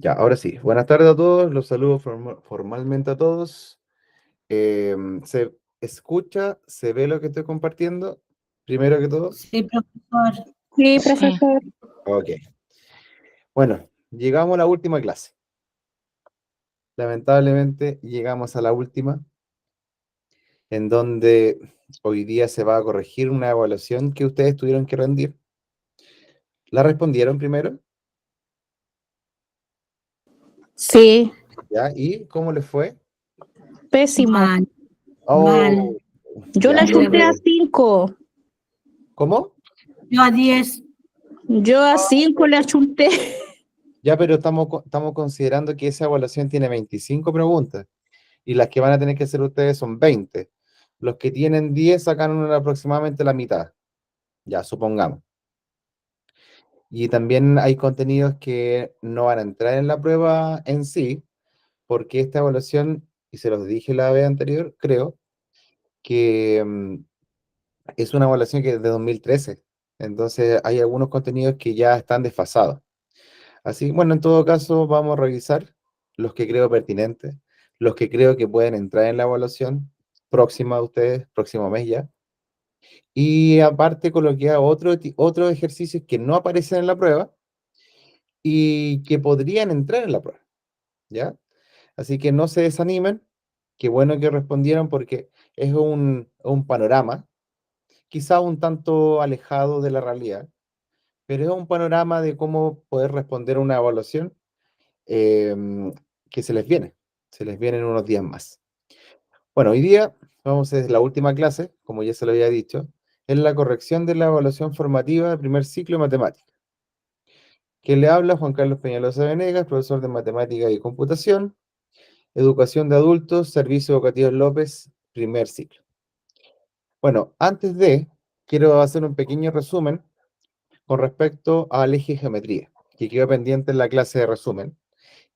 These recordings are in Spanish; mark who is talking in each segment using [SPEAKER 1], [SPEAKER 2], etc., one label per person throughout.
[SPEAKER 1] Ya, ahora sí. Buenas tardes a todos. Los saludo formalmente a todos. ¿Se escucha? ¿Se ve lo que estoy compartiendo? Primero que todo.
[SPEAKER 2] Sí, profesor.
[SPEAKER 3] Sí,
[SPEAKER 4] Sí.
[SPEAKER 3] profesor.
[SPEAKER 1] Ok. Bueno, llegamos a la última clase. Lamentablemente llegamos a la última, en donde hoy día se va a corregir una evaluación que ustedes tuvieron que rendir. ¿La respondieron primero?
[SPEAKER 3] Sí,
[SPEAKER 1] ¿Ya? ¿Y cómo les fue?
[SPEAKER 3] pésimo.
[SPEAKER 2] Mal, mal.
[SPEAKER 1] Oh,
[SPEAKER 3] Yo
[SPEAKER 1] ya,
[SPEAKER 3] la chunté a 5.
[SPEAKER 1] ¿cómo?
[SPEAKER 2] Yo a 10.
[SPEAKER 3] Yo a 5 le achunté.
[SPEAKER 1] Ya, pero estamos considerando que esa evaluación tiene 25 preguntas y las que van a tener que hacer ustedes son 20. Los que tienen 10 sacan aproximadamente la mitad, ya, supongamos. Y también hay contenidos que no van a entrar en la prueba en sí, porque esta evaluación, y se los dije la vez anterior, creo, que es una evaluación que es de 2013. Entonces hay algunos contenidos que ya están desfasados. Así, bueno, en todo caso, vamos a revisar los que creo pertinentes, los que creo que pueden entrar en la evaluación próxima de ustedes, próximo mes ya. Y aparte coloqué otros ejercicios que no aparecen en la prueba y que podrían entrar en la prueba, ¿ya? Así que no se desanimen, qué bueno que respondieron porque es un panorama, quizá un tanto alejado de la realidad, pero es un panorama de cómo poder responder a una evaluación eh, que se les vienen unos días más. Bueno, hoy día vamos a la última clase, como ya se lo había dicho, es la corrección de la evaluación formativa del primer ciclo de matemáticas. Quien le habla, Juan Carlos Peñalosa Venegas, profesor de matemática y computación, educación de adultos, servicios educativos López, primer ciclo. Bueno, quiero hacer un pequeño resumen con respecto al eje geometría, que quedó pendiente en la clase de resumen,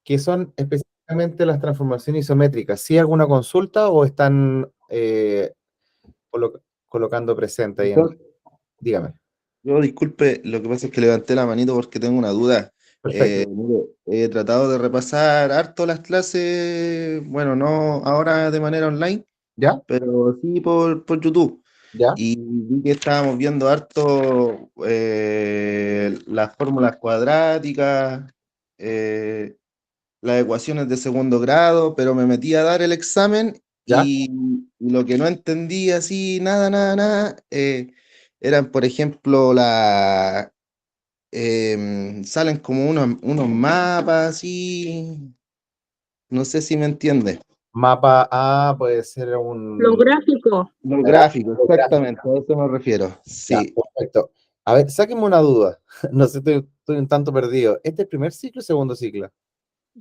[SPEAKER 1] que son específicamente las transformaciones isométricas. ¿Sí alguna consulta o están colocando presente ahí en... Dígame.
[SPEAKER 5] Yo disculpe, lo que pasa es que levanté la manito porque tengo una duda.
[SPEAKER 1] Perfecto.
[SPEAKER 5] Mire, he tratado de repasar harto las clases, bueno, no ahora de manera online,
[SPEAKER 1] ¿Ya?
[SPEAKER 5] pero sí por YouTube.
[SPEAKER 1] ¿Ya?
[SPEAKER 5] Y vi que estábamos viendo harto las fórmulas cuadráticas, eh, las ecuaciones de segundo grado, pero me metí a dar el examen
[SPEAKER 1] ¿Ya?
[SPEAKER 5] y lo que no entendí así, nada, eran, por ejemplo, salen como unos mapas así, no sé si me entiende.
[SPEAKER 1] Mapa A puede ser
[SPEAKER 3] Los gráficos.
[SPEAKER 5] Los gráficos,
[SPEAKER 1] gráfico gráfico.
[SPEAKER 5] exactamente, a eso me refiero.
[SPEAKER 1] Ya,
[SPEAKER 5] Sí,
[SPEAKER 1] perfecto. A ver, sáquenme una duda. No sé, estoy un tanto perdido. ¿Este es el primer ciclo o segundo ciclo?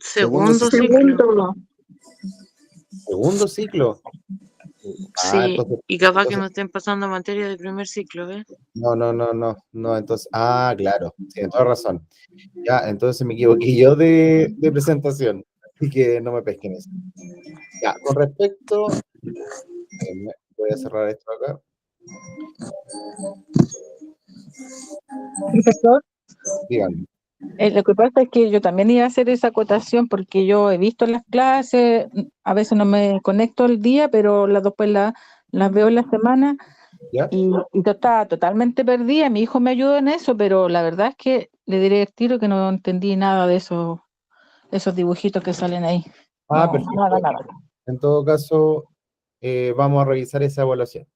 [SPEAKER 5] segundo
[SPEAKER 4] Segundo
[SPEAKER 5] ciclo.
[SPEAKER 4] ciclo.
[SPEAKER 3] Segundo.
[SPEAKER 1] Segundo ciclo.
[SPEAKER 4] Sí, y capaz que
[SPEAKER 1] Entonces,
[SPEAKER 4] me estén pasando materia de primer ciclo, ¿ves?
[SPEAKER 1] no, entonces, claro, tiene toda razón. Ya, entonces me equivoqué yo de presentación, así que no me pesquen eso. Ya, con respecto, voy a cerrar esto acá,
[SPEAKER 3] Profesor,
[SPEAKER 1] díganme.
[SPEAKER 3] lo que pasa es que yo también iba a hacer esa acotación porque yo he visto las clases, a veces no me conecto el día, pero después las veo en la semana
[SPEAKER 1] ¿Ya?
[SPEAKER 3] y yo estaba totalmente perdida. Mi hijo me ayudó en eso, pero la verdad es que le diré el tiro que no entendí nada de esos dibujitos que salen ahí. No, nada,
[SPEAKER 1] Perfecto.
[SPEAKER 3] nada.
[SPEAKER 1] En todo caso, vamos a revisar esa evaluación.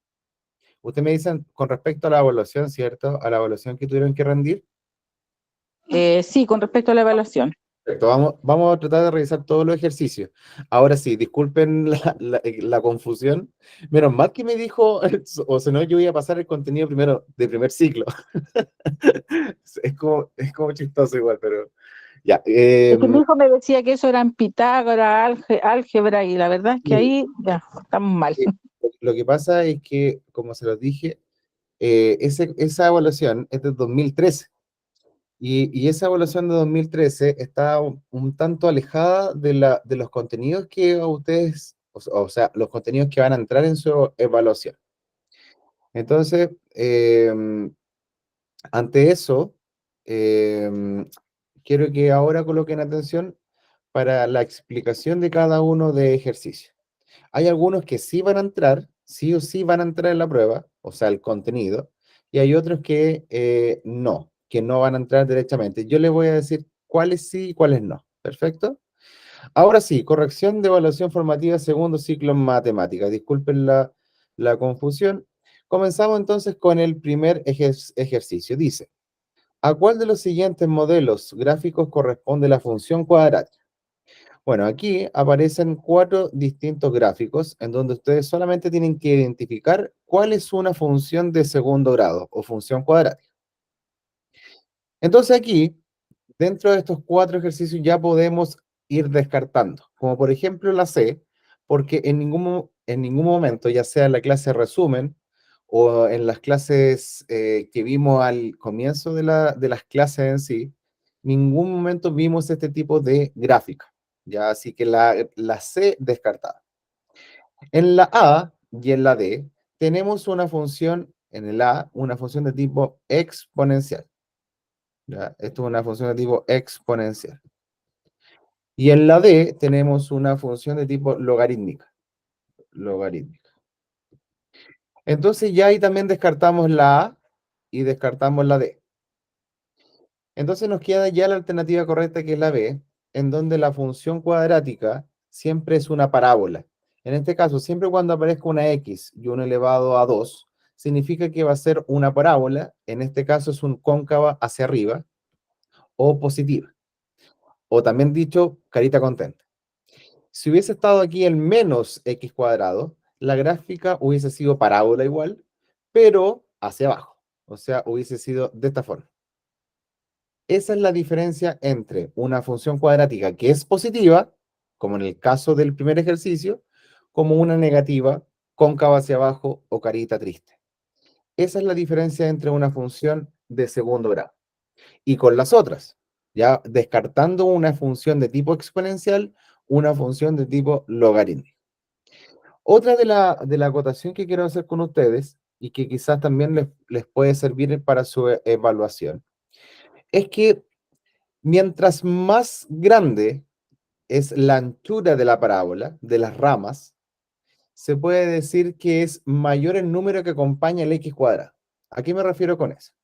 [SPEAKER 1] Usted me dicen con respecto a la evaluación, ¿cierto? A la evaluación que tuvieron que rendir.
[SPEAKER 3] Sí, con respecto a la evaluación.
[SPEAKER 1] Perfecto, vamos a tratar de revisar todos los ejercicios. Ahora sí, disculpen la confusión. Menos mal que me dijo, o si no, yo iba a pasar el contenido primero de primer ciclo. Es como chistoso igual, pero ya.
[SPEAKER 3] Es que mi hijo me decía que eso eran Pitágoras, álgebra, y la verdad es que
[SPEAKER 1] Sí,
[SPEAKER 3] ahí ya estamos mal.
[SPEAKER 1] sí. Lo que pasa es que, como se los dije, esa evaluación es del 2013. Y esa evaluación de 2013 está un tanto alejada de los contenidos que a ustedes, o sea, los contenidos que van a entrar en su evaluación. Entonces, ante eso, eh, quiero que ahora coloquen atención para la explicación de cada uno de ejercicio. Hay algunos que sí van a entrar, sí o sí van a entrar en la prueba, o sea, el contenido, y hay otros que no van a entrar directamente. Yo les voy a decir cuáles sí y cuáles no. ¿Perfecto? Ahora sí, corrección de evaluación formativa segundo ciclo en matemáticas. Disculpen la confusión. Comenzamos entonces con el primer ejercicio. Dice, ¿a cuál de los siguientes modelos gráficos corresponde la función cuadrática? Bueno, aquí aparecen 4 distintos gráficos en donde ustedes solamente tienen que identificar cuál es una función de segundo grado o función cuadrática. Entonces aquí, dentro de estos 4 ejercicios ya podemos ir descartando, como por ejemplo la C, porque en ningún momento, ya sea en la clase resumen o en las clases que vimos al comienzo de las clases en sí, ningún momento vimos este tipo de gráfica. Ya, así que la C descartada. En la A y en la D tenemos una función, en el A, una función de tipo exponencial. ¿Ya? Esto es una función de tipo exponencial. Y en la D tenemos una función de tipo logarítmica. Logarítmica. Entonces ya ahí también descartamos la A y descartamos la D. Entonces nos queda ya la alternativa correcta, que es la B, en donde la función cuadrática siempre es una parábola. En este caso, siempre cuando aparezca una X y 1 elevado a 2, significa que va a ser una parábola. En este caso es un cóncava hacia arriba o positiva. O también dicho, carita contenta. Si hubiese estado aquí el menos X cuadrado, la gráfica hubiese sido parábola igual, pero hacia abajo. O sea, hubiese sido de esta forma. Esa es la diferencia entre una función cuadrática que es positiva, como en el caso del primer ejercicio, como una negativa, cóncava hacia abajo o carita triste. Esa es la diferencia entre una función de segundo grado. Y con las otras, ya descartando una función de tipo exponencial, una función de tipo logarítmico. Otra de la acotación que quiero hacer con ustedes, y que quizás también les puede servir para su evaluación, es que mientras más grande es la anchura de la parábola, de las ramas, se puede decir que es mayor el número que acompaña el x cuadrado. ¿A qué me refiero con eso?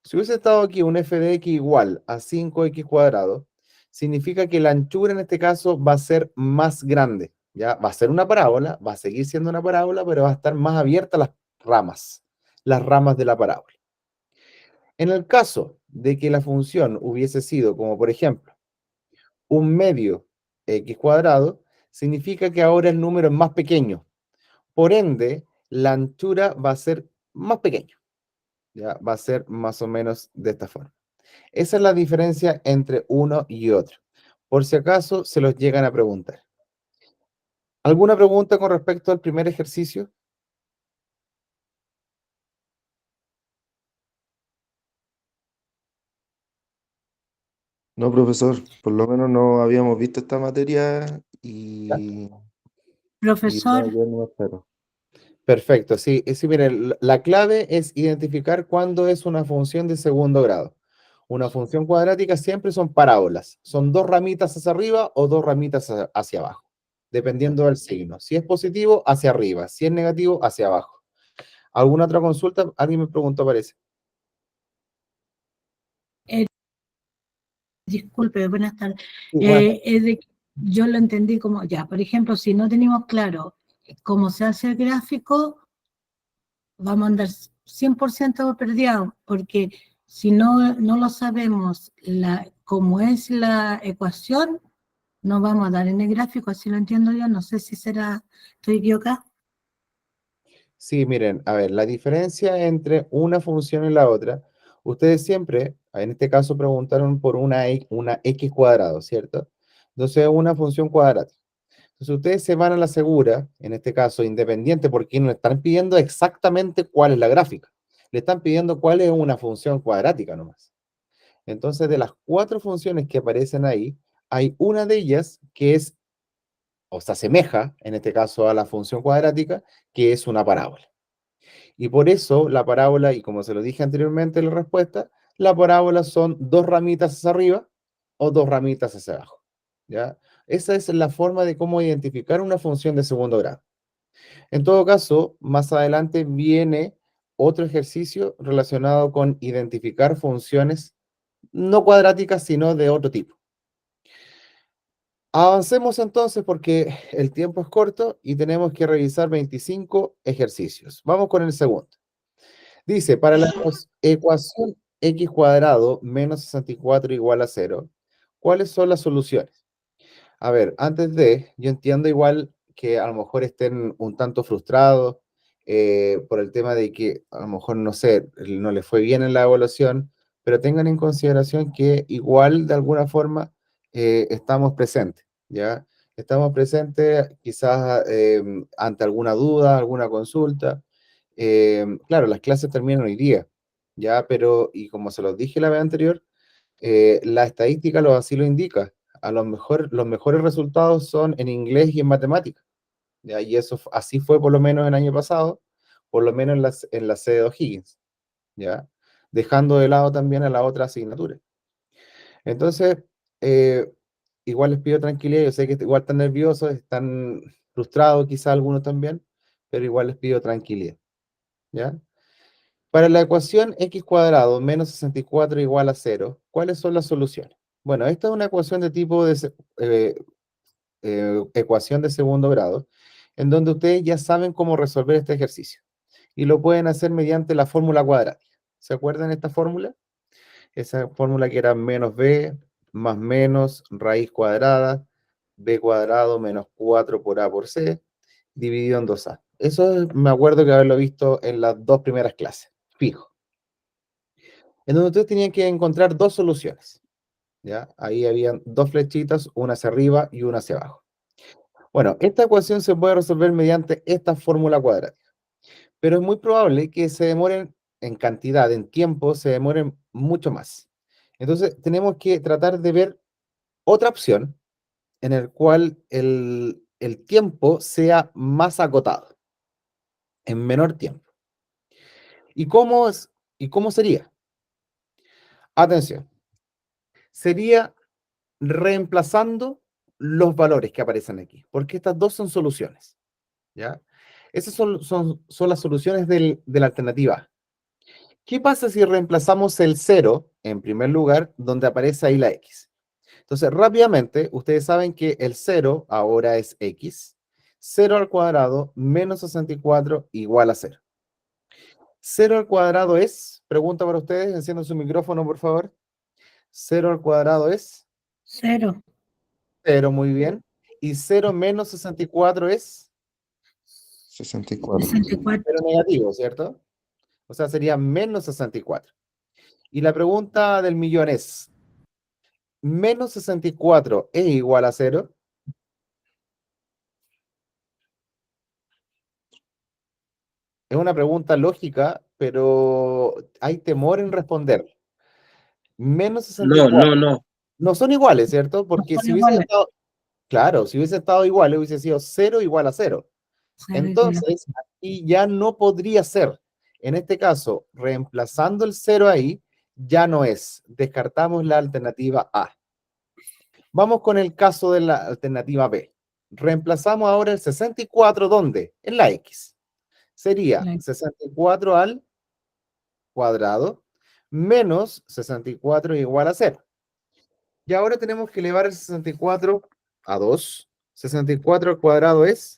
[SPEAKER 1] Si hubiese estado aquí un f de x igual a 5x cuadrado, significa que la anchura en este caso va a ser más grande. ¿Ya? Va a ser una parábola, va a seguir siendo una parábola, pero va a estar más abierta las ramas de la parábola. En el caso de que la función hubiese sido, como por ejemplo, un medio x cuadrado, significa que ahora el número es más pequeño. Por ende, la anchura va a ser más pequeña. ¿Ya? Va a ser más o menos de esta forma. Esa es la diferencia entre uno y otro. Por si acaso se los llegan a preguntar. ¿Alguna pregunta con respecto al primer ejercicio?
[SPEAKER 5] No, profesor, por lo menos no habíamos visto esta materia y
[SPEAKER 2] Profesor,
[SPEAKER 5] no, yo no espero.
[SPEAKER 1] Perfecto, sí, sí, miren, la clave es identificar cuándo es una función de segundo grado. Una función cuadrática siempre son parábolas, son 2 ramitas hacia arriba o 2 ramitas hacia abajo, dependiendo del signo. Si es positivo, hacia arriba, si es negativo, hacia abajo. ¿Alguna otra consulta? Alguien me preguntó, parece.
[SPEAKER 2] disculpe, buenas tardes.
[SPEAKER 1] Sí, buenas
[SPEAKER 2] Yo lo entendí como, ya, por ejemplo, si no tenemos claro cómo se hace el gráfico, vamos a andar 100% perdidos, porque si no lo sabemos cómo es la ecuación, no vamos a dar en el gráfico, así lo entiendo yo, no sé si estoy equivocada.
[SPEAKER 1] Sí, miren, a ver, la diferencia entre una función y la otra, ustedes siempre, en este caso, preguntaron por una x cuadrado, ¿cierto? Entonces, una función cuadrática. Entonces, ustedes se van a la segura, en este caso, independiente, porque no están pidiendo exactamente cuál es la gráfica. Le están pidiendo cuál es una función cuadrática nomás. Entonces, de las 4 funciones que aparecen ahí, hay una de ellas que es, o se asemeja, en este caso, a la función cuadrática, que es una parábola. Y por eso la parábola, y como se lo dije anteriormente en la respuesta, la parábola son 2 ramitas hacia arriba o 2 ramitas hacia abajo, ¿ya? Esa es la forma de cómo identificar una función de segundo grado. En todo caso, más adelante viene otro ejercicio relacionado con identificar funciones no cuadráticas, sino de otro tipo. Avancemos entonces porque el tiempo es corto y tenemos que revisar 25 ejercicios. Vamos con el segundo. Dice, para la ecuación x cuadrado menos 64 igual a 0, ¿cuáles son las soluciones? A ver, yo entiendo igual que a lo mejor estén un tanto frustrados por el tema de que a lo mejor, no sé, no les fue bien en la evaluación, pero tengan en consideración que igual de alguna forma estamos presentes, ¿ya? Estamos presentes quizás ante alguna duda, alguna consulta. Claro, las clases terminan hoy día, ¿ya? Pero, y como se los dije la vez anterior, la estadística así lo indica. Los mejores resultados son en inglés y en matemáticas. ¿Ya? Y eso así fue por lo menos el año pasado, por lo menos en la sede de O'Higgins, ¿ya? Dejando de lado también a la otra asignatura. Entonces, eh, igual les pido tranquilidad, yo sé que igual están nerviosos, están frustrados quizá algunos también, pero igual les pido tranquilidad, ¿ya? Para la ecuación x cuadrado menos 64 igual a 0, ¿cuáles son las soluciones? Bueno, esta es una ecuación de tipo ecuación de segundo grado, en donde ustedes ya saben cómo resolver este ejercicio. Y lo pueden hacer mediante la fórmula cuadrática. ¿Se acuerdan de esta fórmula? Esa fórmula que era menos b más menos raíz cuadrada, b cuadrado menos 4 por a por c, dividido en 2a. Eso me acuerdo que haberlo visto en las 2 primeras clases, fijo. En donde ustedes tenían que encontrar 2 soluciones, ¿ya? Ahí habían 2 flechitas, una hacia arriba y una hacia abajo. Bueno, esta ecuación se puede resolver mediante esta fórmula cuadrática, pero es muy probable que se demoren en cantidad, en tiempo, se demoren mucho más. Entonces, tenemos que tratar de ver otra opción en el cual el tiempo sea más acotado, en menor tiempo. ¿Y cómo sería? Atención, sería reemplazando los valores que aparecen aquí, porque estas dos son soluciones, ¿ya? Esas son las soluciones de la alternativa A. ¿Qué pasa si reemplazamos el 0 en primer lugar, donde aparece ahí la X? Entonces, rápidamente, ustedes saben que el 0 ahora es X. 0 al cuadrado menos 64 igual a 0. 0 al cuadrado es, pregunta para ustedes, enciendan su micrófono, por favor. 0 al cuadrado es
[SPEAKER 2] 0.
[SPEAKER 1] 0, muy bien. Y 0 menos 64 es
[SPEAKER 5] 64.
[SPEAKER 2] 64.
[SPEAKER 1] 0 negativo, ¿cierto? O sea, sería menos 64. Y la pregunta del millón es, ¿menos 64 es igual a 0? Es una pregunta lógica, pero hay temor en responder. Menos
[SPEAKER 6] No,
[SPEAKER 1] 64.
[SPEAKER 6] no.
[SPEAKER 1] No son iguales, ¿cierto? Porque
[SPEAKER 2] son
[SPEAKER 1] si hubiesen
[SPEAKER 2] iguales.
[SPEAKER 1] estado, claro, si hubiesen estado iguales, hubiese sido 0 igual a 0.
[SPEAKER 2] 0 igual a
[SPEAKER 1] Entonces, aquí ya no podría ser. En este caso, reemplazando el 0 ahí, ya no es. Descartamos la alternativa A. Vamos con el caso de la alternativa B. Reemplazamos ahora el 64, ¿dónde? En la X. Sería
[SPEAKER 2] la-
[SPEAKER 1] 64 al cuadrado menos 64 igual a 0. Y ahora tenemos que elevar el 64 a 2. 64 al cuadrado es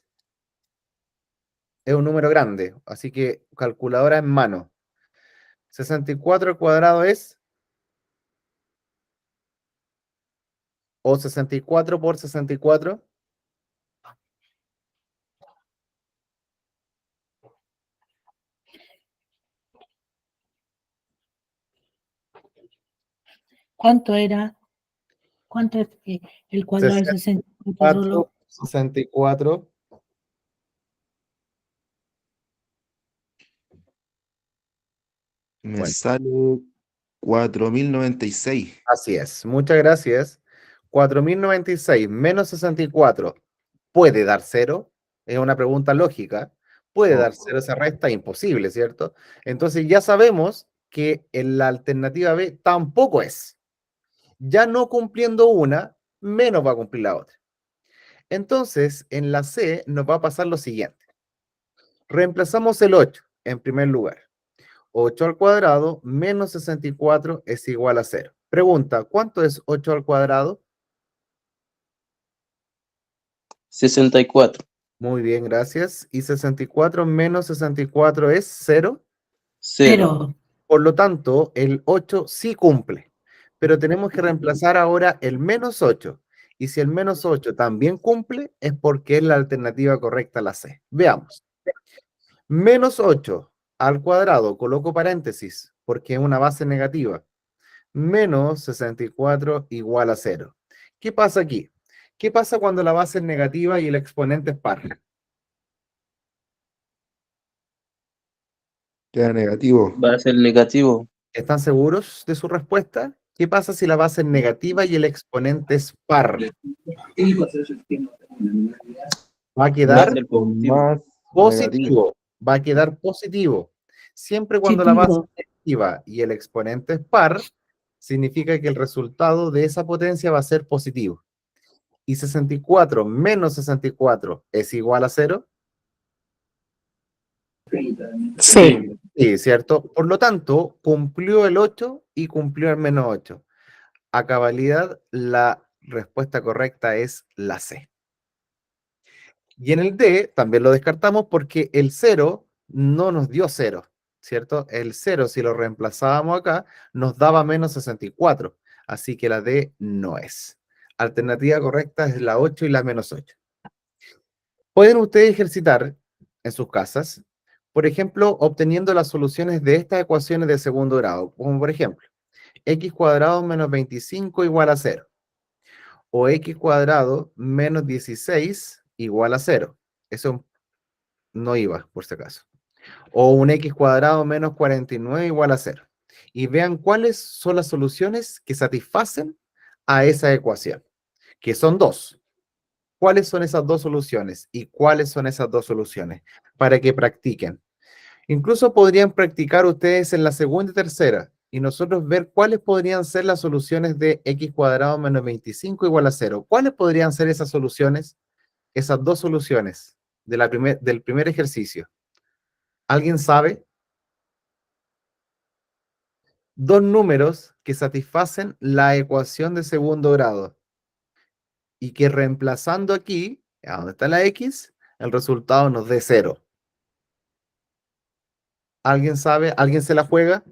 [SPEAKER 1] un número grande, así que calculadora en mano. 64 al cuadrado es, o 64 por 64.
[SPEAKER 2] ¿Cuánto era? ¿Cuánto es el cuadrado del 64 solo?
[SPEAKER 1] 64.
[SPEAKER 5] Me
[SPEAKER 1] Bueno,
[SPEAKER 5] sale 4096.
[SPEAKER 1] así es. Muchas gracias. 4096 menos 64 puede dar 0. Es una pregunta lógica. Puede dar 0, se resta, imposible, ¿cierto? Entonces ya sabemos que en la alternativa B tampoco es. Ya no cumpliendo una, menos va a cumplir la otra. Entonces, en la C nos va a pasar lo siguiente. Reemplazamos el 8 en primer lugar. 8 al cuadrado menos 64 es igual a 0. Pregunta, ¿cuánto es 8 al cuadrado?
[SPEAKER 6] 64.
[SPEAKER 1] Muy bien, gracias. ¿Y 64 menos 64 es 0?
[SPEAKER 6] 0.
[SPEAKER 2] Pero,
[SPEAKER 1] Por lo tanto, el 8 sí cumple, pero tenemos que reemplazar ahora el menos 8. Y si el menos 8 también cumple, es porque es la alternativa correcta la C. Veamos. Menos 8 al cuadrado, coloco paréntesis, porque es una base negativa. Menos 64 igual a 0. ¿Qué pasa aquí? ¿Qué pasa cuando la base es negativa y el exponente es par?
[SPEAKER 5] Queda negativo.
[SPEAKER 6] Va a ser negativo.
[SPEAKER 1] ¿Están seguros de su respuesta? ¿Qué pasa si la base es negativa y el exponente es par? Va a
[SPEAKER 6] Va a
[SPEAKER 1] quedar
[SPEAKER 6] ser positivo.
[SPEAKER 5] Más negativo.
[SPEAKER 1] positivo. Va a quedar positivo. Siempre cuando la base
[SPEAKER 2] positivo.
[SPEAKER 1] es negativa y el exponente es par, significa que el resultado de esa potencia va a ser positivo. ¿Y 64 menos 64 es igual a 0?
[SPEAKER 2] Sí.
[SPEAKER 1] Sí, ¿cierto? Por lo tanto, cumplió el 8 y cumplió el menos 8. A cabalidad, la respuesta correcta es la C. Y en el D también lo descartamos porque el 0 no nos dio 0, ¿cierto? El 0, si lo reemplazábamos acá, nos daba menos 64. Así que la D no es. Alternativa correcta es la 8 y la menos 8. Pueden ustedes ejercitar en sus casas, por ejemplo, obteniendo las soluciones de estas ecuaciones de segundo grado, como por ejemplo, x cuadrado menos 25 igual a 0, o x cuadrado menos 16 igual a 0. Eso no iba, por si acaso. O un x cuadrado menos 49 igual a 0. Y vean cuáles son las soluciones que satisfacen a esa ecuación, que son dos. ¿Cuáles son esas dos soluciones? ¿Y cuáles son esas dos soluciones? Para que practiquen. Incluso podrían practicar ustedes en la segunda y tercera y nosotros ver cuáles podrían ser las soluciones de x cuadrado menos 25 igual a 0. ¿Cuáles podrían ser esas soluciones? Esas dos soluciones del primer ejercicio. ¿Alguien sabe? Dos números que satisfacen la ecuación de segundo grado y que reemplazando aquí, a donde está la x, el resultado nos dé 0. ¿Alguien sabe? ¿Alguien se la juega?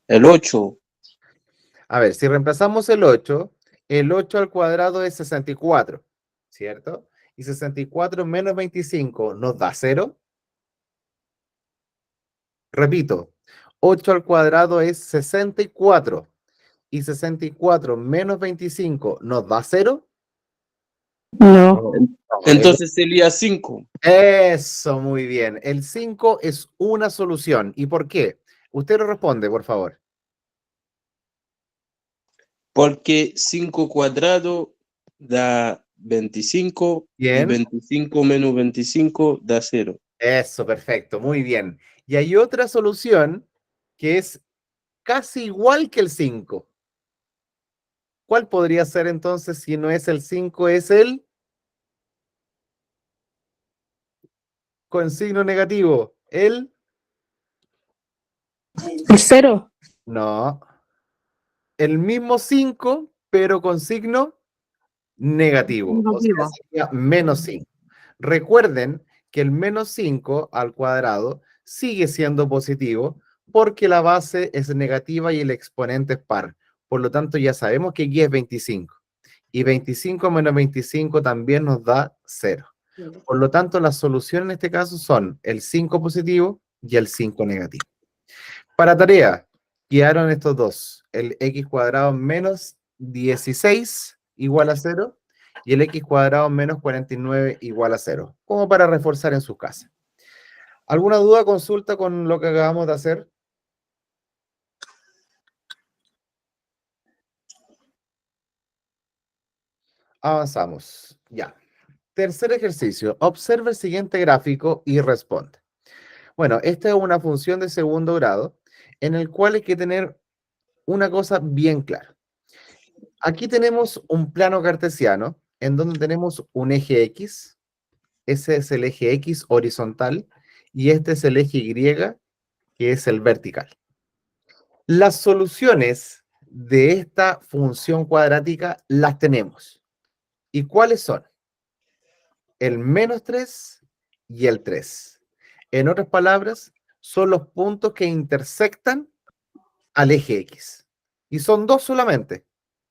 [SPEAKER 6] El 8.
[SPEAKER 1] A ver, si reemplazamos el 8 al cuadrado es 64, ¿cierto? Y 64 menos 25 nos da 0. Repito, 8 al cuadrado es 64 y 64 menos 25 nos da 0.
[SPEAKER 2] No.
[SPEAKER 6] Entonces sería 5.
[SPEAKER 1] Eso, muy bien. El 5 es una solución. ¿Y por qué? Usted lo responde, por favor.
[SPEAKER 6] Porque 5 cuadrado da 25 y
[SPEAKER 1] Bien.
[SPEAKER 6] 25 menos 25 da 0.
[SPEAKER 1] Eso, perfecto, muy bien. Y hay otra solución que es casi igual que el 5. ¿Cuál podría ser entonces si no es el 5, es el con signo negativo? ¿El?
[SPEAKER 2] ¿El 0?
[SPEAKER 1] No. El mismo 5, pero con signo negativo. O sea,
[SPEAKER 2] Negativo.
[SPEAKER 1] sería menos 5. Recuerden que el menos 5 al cuadrado sigue siendo positivo porque la base es negativa y el exponente es par. Por lo tanto, ya sabemos que aquí es 25. Y 25 menos 25 también nos da 0. Por lo tanto, las soluciones en este caso son el 5 positivo y el 5 negativo. Para tarea, quedaron estos dos. El x cuadrado menos 16 igual a 0 y el x cuadrado menos 49 igual a 0, como para reforzar en sus casas. ¿Alguna duda, consulta con lo que acabamos de hacer? Avanzamos. Ya. Tercer ejercicio. Observa el siguiente gráfico y responde. Bueno, esta es una función de segundo grado en el cual hay que tener una cosa bien clara. Aquí tenemos un plano cartesiano en donde tenemos un eje X. Ese es el eje X horizontal y este es el eje Y, que es el vertical. Las soluciones de esta función cuadrática las tenemos. ¿Y cuáles son? El -3 y el 3. En otras palabras, son los puntos que intersectan al eje X. Y son dos solamente.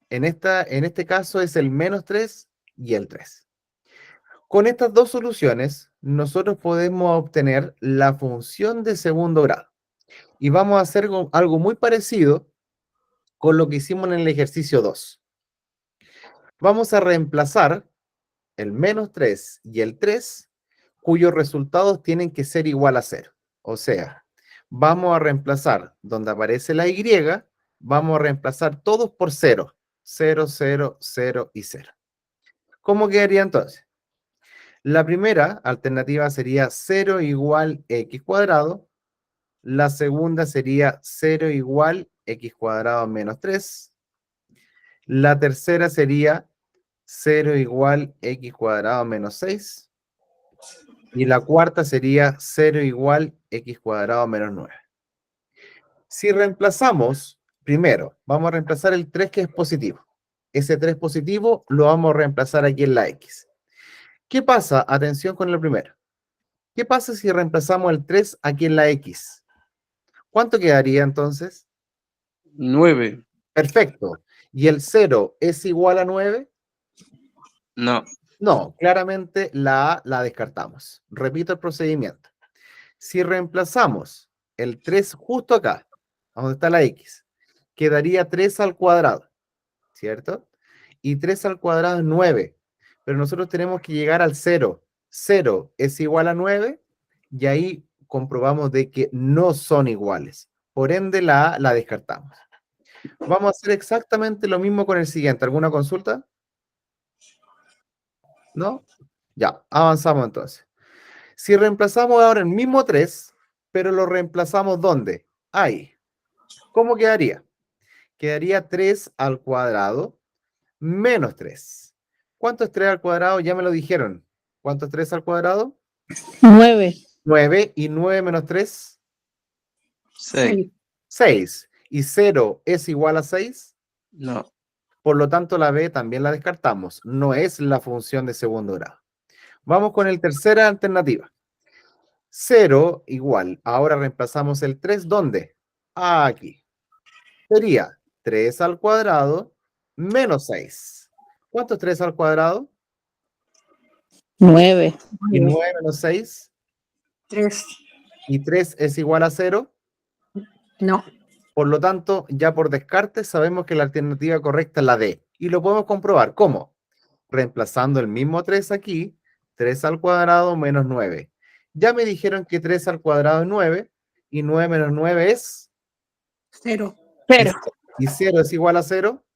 [SPEAKER 1] En este caso es el -3 y el 3. Con estas dos soluciones, nosotros podemos obtener la función de segundo grado. Y vamos a hacer algo muy parecido con lo que hicimos en el ejercicio 2. Vamos a reemplazar el -3 y el 3, cuyos resultados tienen que ser igual a 0. O sea, vamos a reemplazar donde aparece la Y, vamos a reemplazar todos por 0. 0, 0, 0 y 0. ¿Cómo quedaría entonces? La primera alternativa sería 0 igual x cuadrado. La segunda sería 0 igual x cuadrado menos 3. La tercera sería 0 igual x cuadrado menos 6. Y la cuarta sería 0 igual x cuadrado menos 9. Si reemplazamos, primero, vamos a reemplazar el 3 que es positivo. Ese 3 positivo lo vamos a reemplazar aquí en la x. ¿Qué pasa? Atención con el primero. ¿Qué pasa si reemplazamos el 3 aquí en la x? ¿Cuánto quedaría entonces?
[SPEAKER 6] 9.
[SPEAKER 1] Perfecto. ¿Y el 0 es igual a 9?
[SPEAKER 6] No.
[SPEAKER 1] No, claramente la A la descartamos. Repito el procedimiento. Si reemplazamos el 3 justo acá, donde está la x, quedaría 3 al cuadrado, ¿cierto? Y 3 al cuadrado es 9. Pero nosotros tenemos que llegar al 0. 0 es igual a 9 y ahí comprobamos de que no son iguales. Por ende, la A la descartamos. Vamos a hacer exactamente lo mismo con el siguiente. ¿Alguna consulta? ¿No? Ya, avanzamos entonces. Si reemplazamos ahora el mismo 3, pero lo reemplazamos ¿dónde? Ahí. ¿Cómo quedaría? Quedaría 3 al cuadrado menos 3. ¿Cuánto es 3 al cuadrado? Ya me lo dijeron. ¿Cuánto es 3 al cuadrado?
[SPEAKER 3] 9.
[SPEAKER 1] 9. ¿Y 9 menos 3?
[SPEAKER 6] 6.
[SPEAKER 1] 6. ¿Y 0 es igual a 6?
[SPEAKER 6] No.
[SPEAKER 1] Por lo tanto, la B también la descartamos. No es la función de segundo grado. Vamos con la tercera alternativa. 0 igual. Ahora reemplazamos el 3. ¿Dónde? Aquí. Sería 3 al cuadrado menos 6. ¿Cuánto es 3 al cuadrado?
[SPEAKER 3] 9.
[SPEAKER 1] ¿Y 9 menos 6?
[SPEAKER 2] 3.
[SPEAKER 1] ¿Y 3 es igual a 0?
[SPEAKER 2] No.
[SPEAKER 1] Por lo tanto, ya por descarte sabemos que la alternativa correcta es la D. Y lo podemos comprobar. ¿Cómo? Reemplazando el mismo 3 aquí, 3 al cuadrado menos 9. Ya me dijeron que 3 al cuadrado es 9 y 9 menos 9 es
[SPEAKER 2] 0.
[SPEAKER 3] 0.
[SPEAKER 1] ¿Y 0 es igual a 0?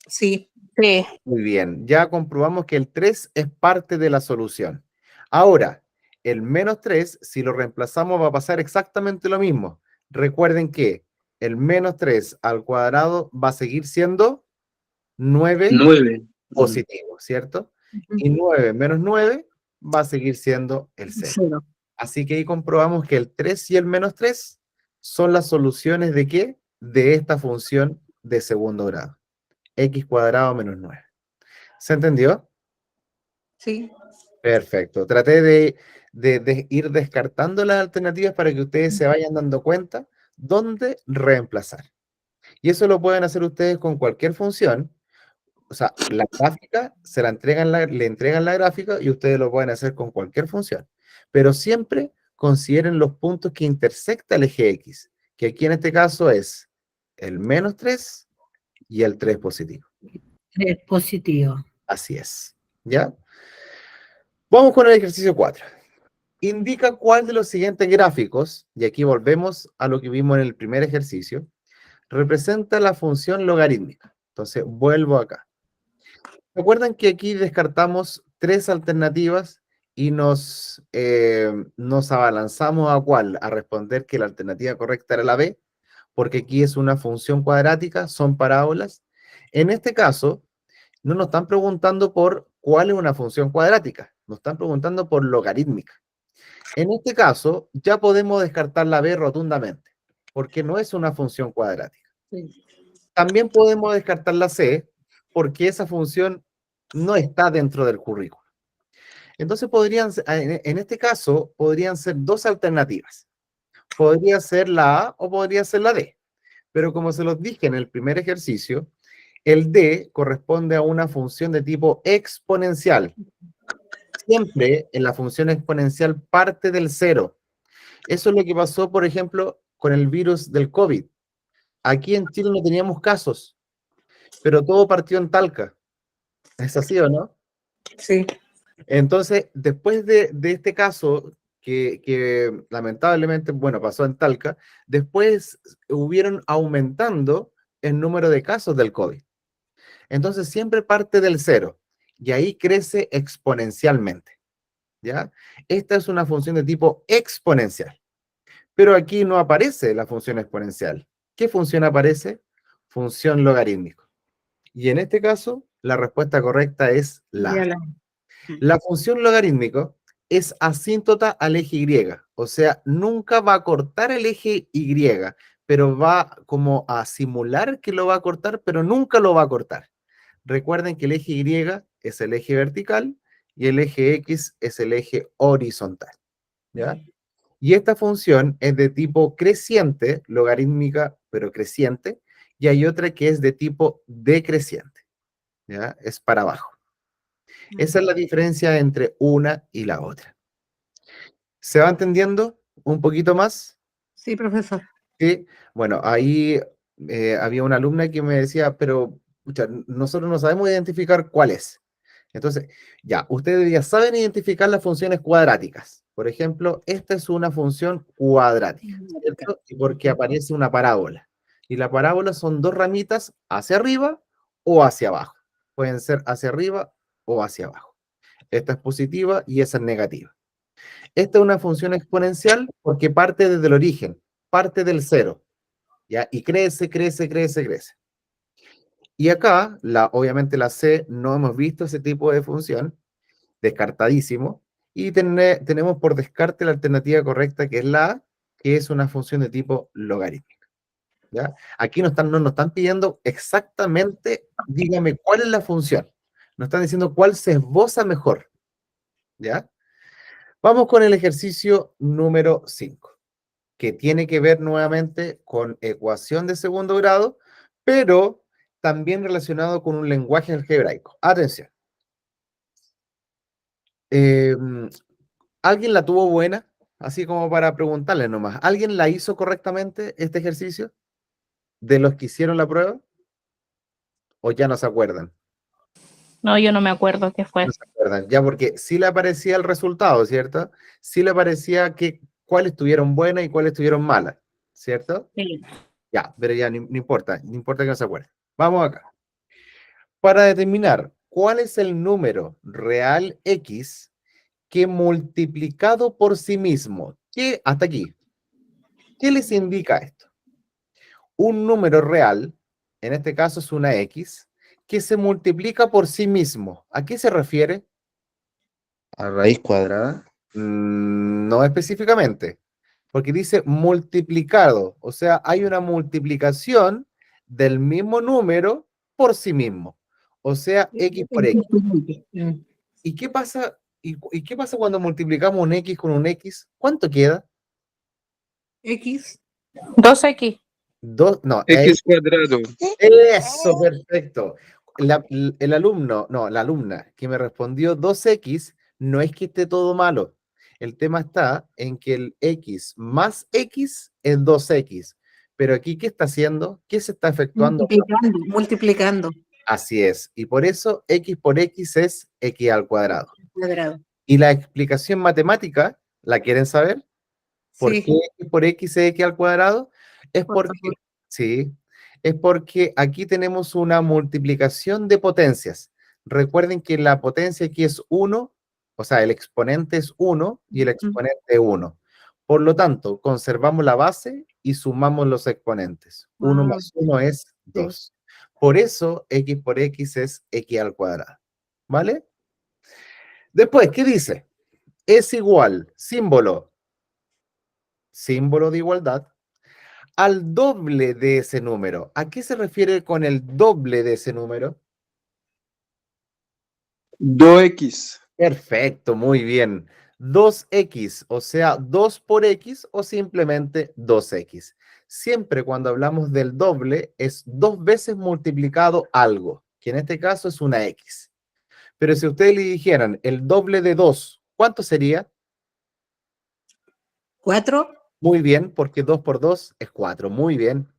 [SPEAKER 2] Sí.
[SPEAKER 3] Sí.
[SPEAKER 1] Muy bien, ya comprobamos que el 3 es parte de la solución. Ahora, el menos 3, si lo reemplazamos, va a pasar exactamente lo mismo. Recuerden que el menos 3 al cuadrado va a seguir siendo 9
[SPEAKER 6] 9.
[SPEAKER 1] positivo, ¿cierto? Y 9 menos 9 va a seguir siendo el 0.
[SPEAKER 2] 0.
[SPEAKER 1] Así que ahí comprobamos que el 3 y el menos 3 son las soluciones ¿de qué? De esta función de segundo grado. X cuadrado menos 9. ¿Se entendió?
[SPEAKER 2] Sí.
[SPEAKER 1] Perfecto. Traté de ir descartando las alternativas para que ustedes se vayan dando cuenta dónde reemplazar. Y eso lo pueden hacer ustedes con cualquier función. O sea, la gráfica se la entregan, le entregan la gráfica y ustedes lo pueden hacer con cualquier función. Pero siempre consideren los puntos que intersecta el eje X, que aquí en este caso es el menos 3 y el 3 positivo.
[SPEAKER 2] 3 positivo.
[SPEAKER 1] Así es. ¿Ya? Vamos con el ejercicio 4. Indica cuál de los siguientes gráficos, y aquí volvemos a lo que vimos en el primer ejercicio, representa la función logarítmica. Entonces, vuelvo acá. ¿Recuerdan que aquí descartamos 3 alternativas y nos abalanzamos a cuál, a responder que la alternativa correcta era la B, porque aquí es una función cuadrática, son parábolas. En este caso, no nos están preguntando por cuál es una función cuadrática, nos están preguntando por logarítmica. En este caso, ya podemos descartar la B rotundamente, porque no es una función cuadrática. También podemos descartar la C, porque esa función no está dentro del currículo. Entonces, en este caso, podrían ser 2 alternativas. Podría ser la A o podría ser la D. Pero como se los dije en el primer ejercicio, el D corresponde a una función de tipo exponencial. Siempre en la función exponencial parte del 0. Eso es lo que pasó, por ejemplo, con el virus del COVID. Aquí en Chile no teníamos casos, pero todo partió en Talca. ¿Es así o no?
[SPEAKER 7] Sí.
[SPEAKER 1] Entonces, después de este caso, que lamentablemente, bueno, pasó en Talca, después hubieron aumentando el número de casos del COVID. Entonces, siempre parte del 0 y ahí crece exponencialmente, ¿ya? Esta es una función de tipo exponencial, pero aquí no aparece la función exponencial. ¿Qué función aparece? Función logarítmica. Y en este caso, la respuesta correcta es la A. La función logarítmico es asíntota al eje Y, o sea, nunca va a cortar el eje Y, pero va como a simular que lo va a cortar, pero nunca lo va a cortar. Recuerden que el eje Y es el eje vertical y el eje X es el eje horizontal, ¿ya? Y esta función es de tipo creciente, logarítmica, pero creciente, y hay otra que es de tipo decreciente, ¿ya? Es para abajo. Esa es la diferencia entre una y la otra. ¿Se va entendiendo un poquito más?
[SPEAKER 7] Sí, profesor.
[SPEAKER 1] Sí. Bueno, ahí había una alumna que me decía, pero pucha, nosotros no sabemos identificar cuál es. Entonces, ya, ustedes ya saben identificar las funciones cuadráticas. Por ejemplo, esta es una función cuadrática, ¿cierto? Y porque aparece una parábola. Y la parábola son 2 ramitas hacia arriba o hacia abajo. Pueden ser hacia arriba o hacia abajo. Esta es positiva y esa es negativa. Esta es una función exponencial porque parte desde el origen, parte del 0, ¿ya? Y crece, crece, crece, crece. Y acá, obviamente la C, no hemos visto ese tipo de función, descartadísimo, y tenemos por descarte la alternativa correcta, que es la A, que es una función de tipo logarítmico, ¿ya? Aquí no nos están pidiendo exactamente, dígame, cuál es la función. Nos están diciendo cuál se esboza mejor, ¿ya? Vamos con el ejercicio número 5, que tiene que ver nuevamente con ecuación de segundo grado, pero también relacionado con un lenguaje algebraico. Atención. ¿Alguien la tuvo buena? Así como para preguntarle nomás. ¿Alguien la hizo correctamente este ejercicio? ¿De los que hicieron la prueba? ¿O ya no se acuerdan?
[SPEAKER 8] No, yo no me acuerdo qué fue.
[SPEAKER 1] No se acuerdan, ya, porque sí le aparecía el resultado, ¿cierto? Sí le aparecía cuáles estuvieron buenas y cuáles estuvieron malas, ¿cierto?
[SPEAKER 8] Sí.
[SPEAKER 1] Ya, pero ya no importa que no se acuerden. Vamos acá. Para determinar cuál es el número real X que multiplicado por sí mismo, hasta aquí, ¿qué les indica esto? Un número real, en este caso es una X, que se multiplica por sí mismo. ¿A qué se refiere?
[SPEAKER 5] A raíz cuadrada.
[SPEAKER 1] No específicamente, porque dice multiplicado, o sea, hay una multiplicación del mismo número por sí mismo, o sea, X por X. ¿Y qué pasa, y qué pasa cuando multiplicamos un X con un X? ¿Cuánto queda?
[SPEAKER 7] X.
[SPEAKER 8] 2X.
[SPEAKER 1] No,
[SPEAKER 6] X cuadrado.
[SPEAKER 1] eso, perfecto. El alumno, no, la alumna que me respondió 2X, no es que esté todo malo. El tema está en que el X más X es 2X. Pero aquí, ¿qué está haciendo? ¿Qué se está efectuando?
[SPEAKER 7] Multiplicando.
[SPEAKER 1] Así es. Y por eso X por X es X al cuadrado.
[SPEAKER 7] Cuadrado.
[SPEAKER 1] Y la explicación matemática, ¿la quieren saber? ¿Por
[SPEAKER 7] Sí.
[SPEAKER 1] qué X por X es X al cuadrado? Es porque, sí, es porque aquí tenemos una multiplicación de potencias. recuerden que la potencia aquí es 1, o sea, el exponente es 1 y el exponente es 1. Por lo tanto, conservamos la base y sumamos los exponentes. 1 más 1 es 2. Por eso, x por x es x al cuadrado. ¿Vale? Después, ¿qué dice? Es igual, símbolo de igualdad, al doble de ese número. ¿A qué se refiere con el doble de ese número?
[SPEAKER 6] 2x.
[SPEAKER 1] Perfecto, muy bien. 2x, o sea, 2 por x o simplemente 2x. Siempre cuando hablamos del doble es 2 veces multiplicado algo, que en este caso es una x. Pero si ustedes le dijeran el doble de 2, ¿cuánto sería?
[SPEAKER 7] 4.
[SPEAKER 1] Muy bien, porque 2 por 2 es 4. Muy bien.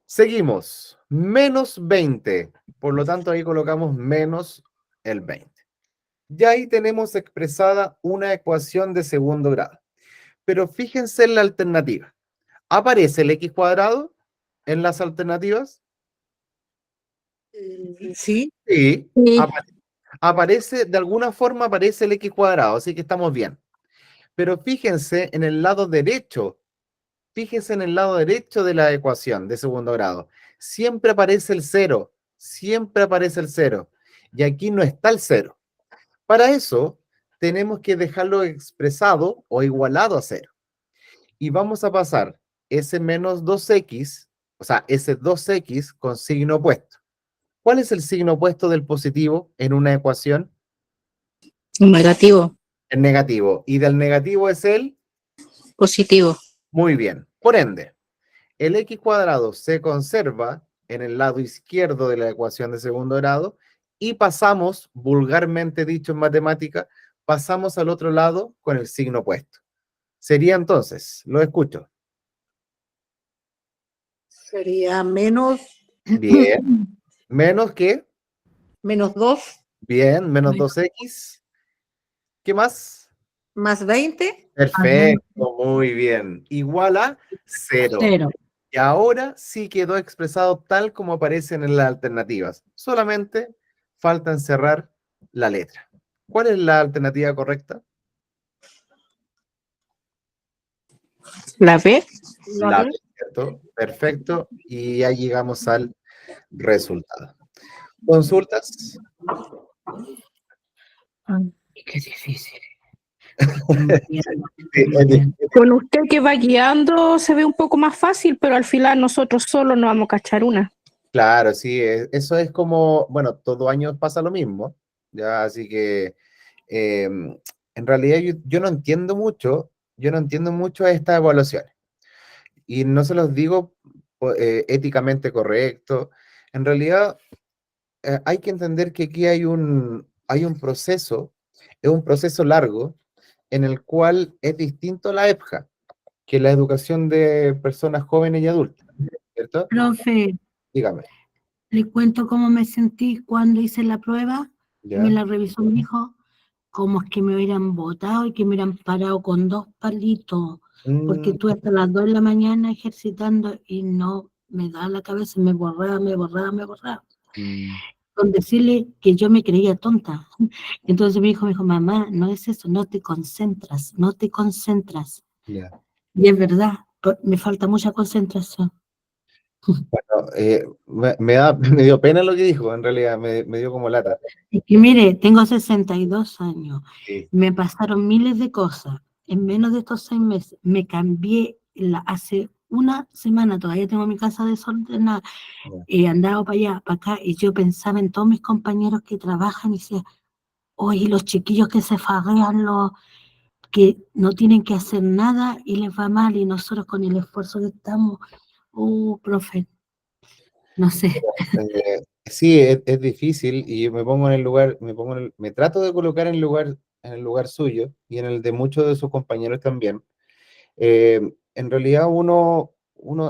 [SPEAKER 1] Seguimos. Menos 20. Por lo tanto, ahí colocamos menos el 20. Ya ahí tenemos expresada una ecuación de segundo grado. Pero fíjense en la alternativa. ¿Aparece el x cuadrado en las alternativas?
[SPEAKER 7] Sí.
[SPEAKER 1] Sí.
[SPEAKER 8] Sí.
[SPEAKER 1] Aparece, de alguna forma aparece el x cuadrado, así que estamos bien. Pero fíjense en el lado derecho. Fíjense en el lado derecho de la ecuación de segundo grado. Siempre aparece el 0. Siempre aparece el 0. Y aquí no está el 0. Para eso, tenemos que dejarlo expresado o igualado a 0. Y vamos a pasar ese menos 2x, o sea, ese 2x con signo opuesto. ¿Cuál es el signo opuesto del positivo en una ecuación?
[SPEAKER 8] Negativo.
[SPEAKER 1] El negativo. ¿Y del negativo es el?
[SPEAKER 8] Positivo.
[SPEAKER 1] Muy bien. Por ende, el x cuadrado se conserva en el lado izquierdo de la ecuación de segundo grado y pasamos, vulgarmente dicho en matemática, pasamos al otro lado con el signo opuesto. Sería entonces, lo escucho.
[SPEAKER 7] Sería menos
[SPEAKER 1] Bien. ¿Menos qué?
[SPEAKER 7] menos 2
[SPEAKER 1] Bien, menos 2x. ¿Qué más?
[SPEAKER 7] más 20.
[SPEAKER 1] Perfecto, muy bien. Igual a 0.
[SPEAKER 2] 0.
[SPEAKER 1] Y ahora sí quedó expresado tal como aparecen en las alternativas. Solamente falta encerrar la letra. ¿Cuál es la alternativa correcta?
[SPEAKER 8] La B.
[SPEAKER 1] La B, ¿cierto? Perfecto. Y ya llegamos al resultado. ¿Consultas?
[SPEAKER 2] Qué difícil.
[SPEAKER 8] Con usted que va guiando se ve un poco más fácil, pero al final nosotros solos no vamos a cachar una.
[SPEAKER 1] Claro, sí, eso es como, bueno, todo año pasa lo mismo, ya, así que en realidad yo no entiendo mucho, a estas evaluaciones, y no se los digo éticamente correcto. En realidad hay que entender que aquí hay un proceso, es un proceso largo, en el cual es distinto a la EPJA, que es la educación de personas jóvenes y adultas, ¿cierto?
[SPEAKER 2] Profe,
[SPEAKER 1] Dígame.
[SPEAKER 2] le cuento cómo me sentí cuando hice la prueba.
[SPEAKER 1] ¿Ya?
[SPEAKER 2] Me la revisó mi hijo, como es que me hubieran botado y que me hubieran parado con 2 palitos, porque
[SPEAKER 1] Mm,
[SPEAKER 2] tú hasta las 2 de la mañana ejercitando y no me da la cabeza, me borraba.
[SPEAKER 1] mm,
[SPEAKER 2] Con decirle que yo me creía tonta. Entonces mi hijo me dijo, mamá, no es eso, no te concentras.
[SPEAKER 1] ya.
[SPEAKER 2] Y es verdad, me falta mucha concentración.
[SPEAKER 1] Bueno, me dio pena lo que dijo, en realidad, me dio como lata.
[SPEAKER 2] Y que mire, tengo 62 años,
[SPEAKER 1] Sí.
[SPEAKER 2] me pasaron miles de cosas. En menos de estos 6 meses me cambié hace una semana, todavía tengo mi casa desordenada, he andado para allá, para acá, y yo pensaba en todos mis compañeros que trabajan y decía, oye, los chiquillos que se faguean, los que no tienen que hacer nada y les va mal, y nosotros con el esfuerzo que estamos, profe, no sé.
[SPEAKER 1] Sí, es difícil y yo me pongo en el lugar, me trato de colocar en el lugar suyo y en el de muchos de sus compañeros también. En realidad uno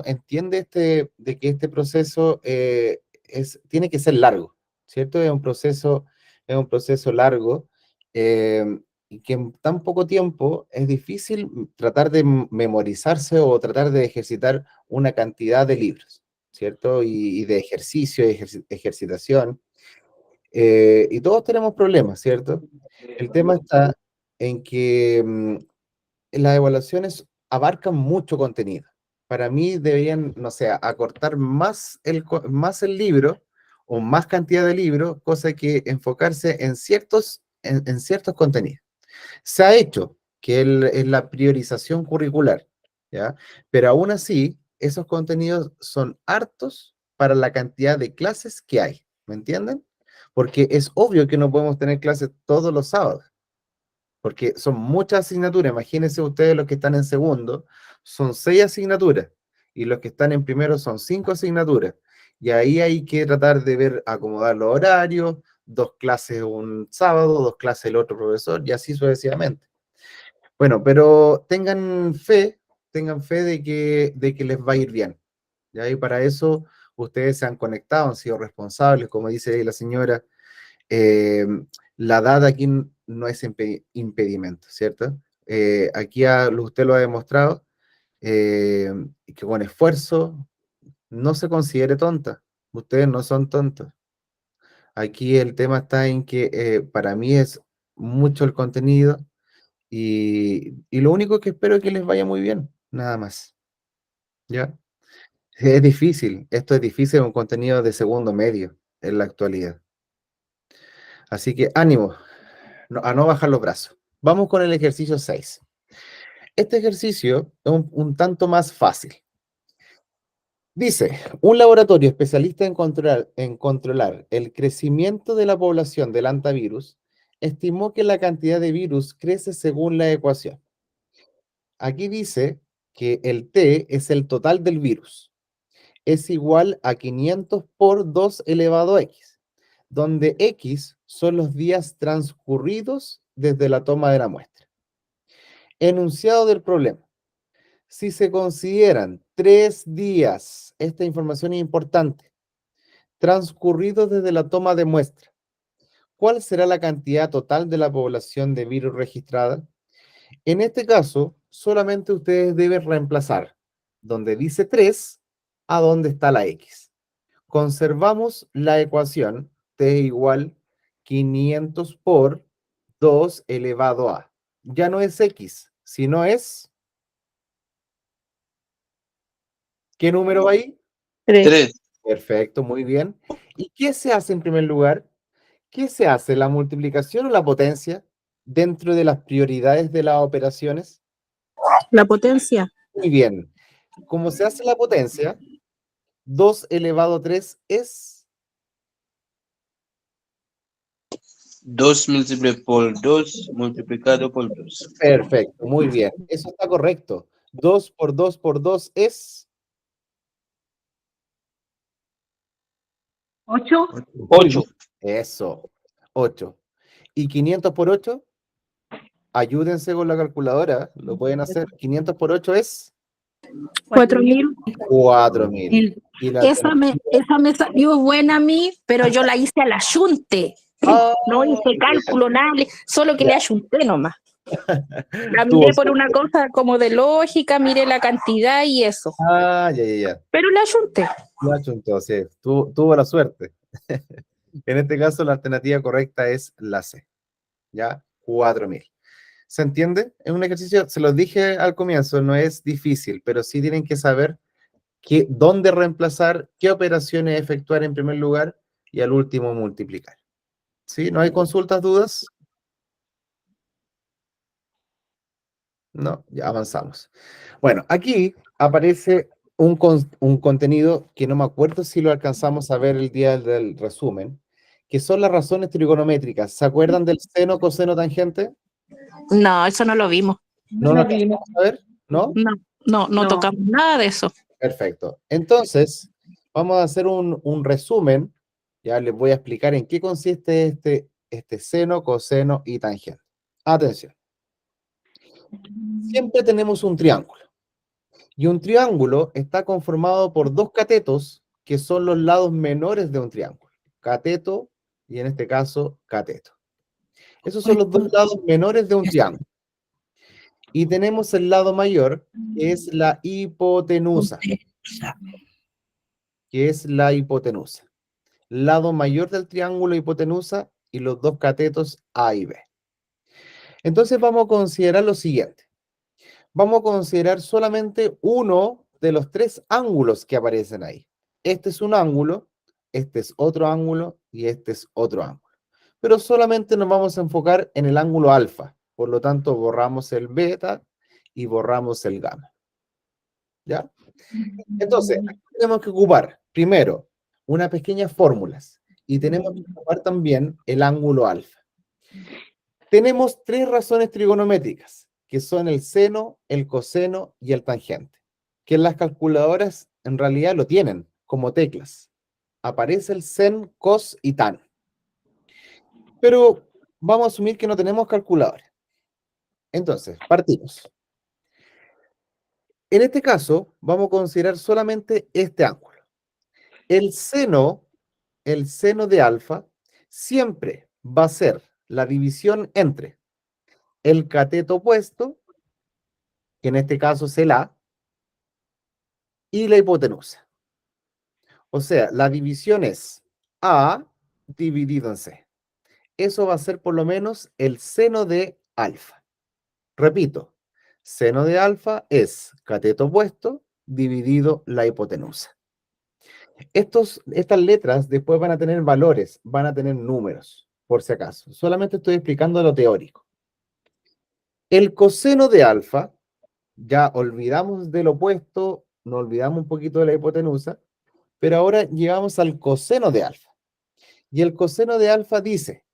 [SPEAKER 1] entiende de que este proceso tiene que ser largo, ¿cierto? Es un proceso largo y que en tan poco tiempo es difícil tratar de memorizarse o tratar de ejercitar una cantidad de libros, ¿cierto? Y de ejercicio, ejercitación. Y todos tenemos problemas, ¿cierto? El tema está en que las evaluaciones abarcan mucho contenido. Para mí deberían, no sé, acortar más más el libro o más cantidad de libros, cosa que enfocarse en en ciertos contenidos. Se ha hecho que es la priorización curricular, ¿ya? Pero aún así, esos contenidos son hartos para la cantidad de clases que hay, ¿me entienden? Porque es obvio que no podemos tener clases todos los sábados, porque son muchas asignaturas. Imagínense ustedes los que están en segundo, son 6 asignaturas, y los que están en primero son 5 asignaturas. Y ahí hay que tratar de ver, acomodar los horarios, 2 clases un sábado, 2 clases el otro profesor, y así sucesivamente. Bueno, pero tengan fe de que les va a ir bien. ¿Ya? Y para eso ustedes se han conectado, han sido responsables, como dice ahí la señora. eh, la edad aquí no es impedimento, ¿cierto? Aquí usted lo ha demostrado, que con esfuerzo no se considere tonta. Ustedes no son tontos. Aquí el tema está en que para mí es mucho el contenido y lo único que espero es que les vaya muy bien, nada más. ¿Ya? Es difícil, esto es difícil, un contenido de segundo medio en la actualidad. Así que ánimo, a no bajar los brazos. Vamos con el ejercicio 6. Este ejercicio es un tanto más fácil. Dice, un laboratorio especialista en controlar el crecimiento de la población del hantavirus estimó que la cantidad de virus crece según la ecuación. Aquí dice que el T es el total del virus. Es igual a 500 por 2 elevado a X, donde X son los días transcurridos desde la toma de la muestra. Enunciado del problema. Si se consideran 3 días, esta información es importante, transcurridos desde la toma de muestra, ¿cuál será la cantidad total de la población de virus registrada? En este caso, solamente ustedes deben reemplazar donde dice 3 a donde está la X. Conservamos la ecuación T igual 500 por 2 elevado a. Ya no es X, sino es... ¿Qué número va ahí?
[SPEAKER 6] 3.
[SPEAKER 1] Perfecto, muy bien. ¿Y qué se hace en primer lugar? ¿Qué se hace, la multiplicación o la potencia dentro de las prioridades de las operaciones?
[SPEAKER 8] La potencia.
[SPEAKER 1] Muy bien. Como se hace la potencia, 2 elevado a 3 es...
[SPEAKER 6] 2 por 2 multiplicado por 2.
[SPEAKER 1] Perfecto, muy bien. Eso está correcto. 2 por 2 por 2 es...
[SPEAKER 2] 8.
[SPEAKER 6] 8.
[SPEAKER 1] Eso, 8. ¿Y 500 por 8? Ayúdense con la calculadora, lo pueden hacer. 500 por 8 es
[SPEAKER 8] 4.000.
[SPEAKER 1] 4.000. Y la
[SPEAKER 8] Esa me salió buena a mí, pero yo la hice al ayunte. No hice cálculo, nada, solo que le ayunté nomás. La miré por una cosa como de lógica, miré la cantidad y eso.
[SPEAKER 1] Ya.
[SPEAKER 8] Pero la ayunté.
[SPEAKER 1] Lo achuntó, sí. Tuvo la suerte. En este caso, la alternativa correcta es la C. ¿Ya? 4.000. ¿Se entiende? Es un ejercicio, se los dije al comienzo, no es difícil, pero sí tienen que saber dónde reemplazar, qué operaciones efectuar en primer lugar y al último multiplicar. ¿Sí? ¿No hay consultas, dudas? No, ya avanzamos. Bueno, aquí aparece un contenido que no me acuerdo si lo alcanzamos a ver el día del resumen, que son las razones trigonométricas. ¿Se acuerdan del seno, coseno, tangente?
[SPEAKER 8] No, eso no lo vimos.
[SPEAKER 1] ¿No lo alcanzamos a ver? ¿No?
[SPEAKER 8] No tocamos nada de eso.
[SPEAKER 1] Perfecto. Entonces, vamos a hacer un resumen. Ya les voy a explicar en qué consiste este seno, coseno y tangente. Atención. Siempre tenemos un triángulo. Y un triángulo está conformado por dos catetos, que son los lados menores de un triángulo. Cateto y en este caso, cateto. Esos son los dos lados menores de un triángulo. Y tenemos el lado mayor, que es la hipotenusa. lado mayor del triángulo hipotenusa y los dos catetos A y B. Entonces vamos a considerar lo siguiente. Vamos a considerar solamente uno de los tres ángulos que aparecen ahí. Este es un ángulo, este es otro ángulo y este es otro ángulo. Pero solamente nos vamos a enfocar en el ángulo alfa. Por lo tanto, borramos el beta y borramos el gamma. ¿Ya? Entonces, aquí tenemos que ocupar, primero, unas pequeñas fórmulas. Y tenemos que ocupar también el ángulo alfa. Tenemos tres razones trigonométricas, que son el seno, el coseno y el tangente, que en las calculadoras en realidad lo tienen como teclas. Aparece el sen, cos y tan. Pero vamos a asumir que no tenemos calculadora. Entonces, partimos. En este caso, vamos a considerar solamente este ángulo. El seno de alfa siempre va a ser la división entre el cateto opuesto, que en este caso es el A, y la hipotenusa. O sea, la división es A dividido en C. Eso va a ser por lo menos el seno de alfa. Repito, seno de alfa es cateto opuesto dividido la hipotenusa. Estas letras después van a tener valores, van a tener números, por si acaso. Solamente estoy explicando lo teórico. El coseno de alfa, ya olvidamos del opuesto, nos olvidamos un poquito de la hipotenusa, pero ahora llegamos al coseno de alfa. Y el coseno de alfa dice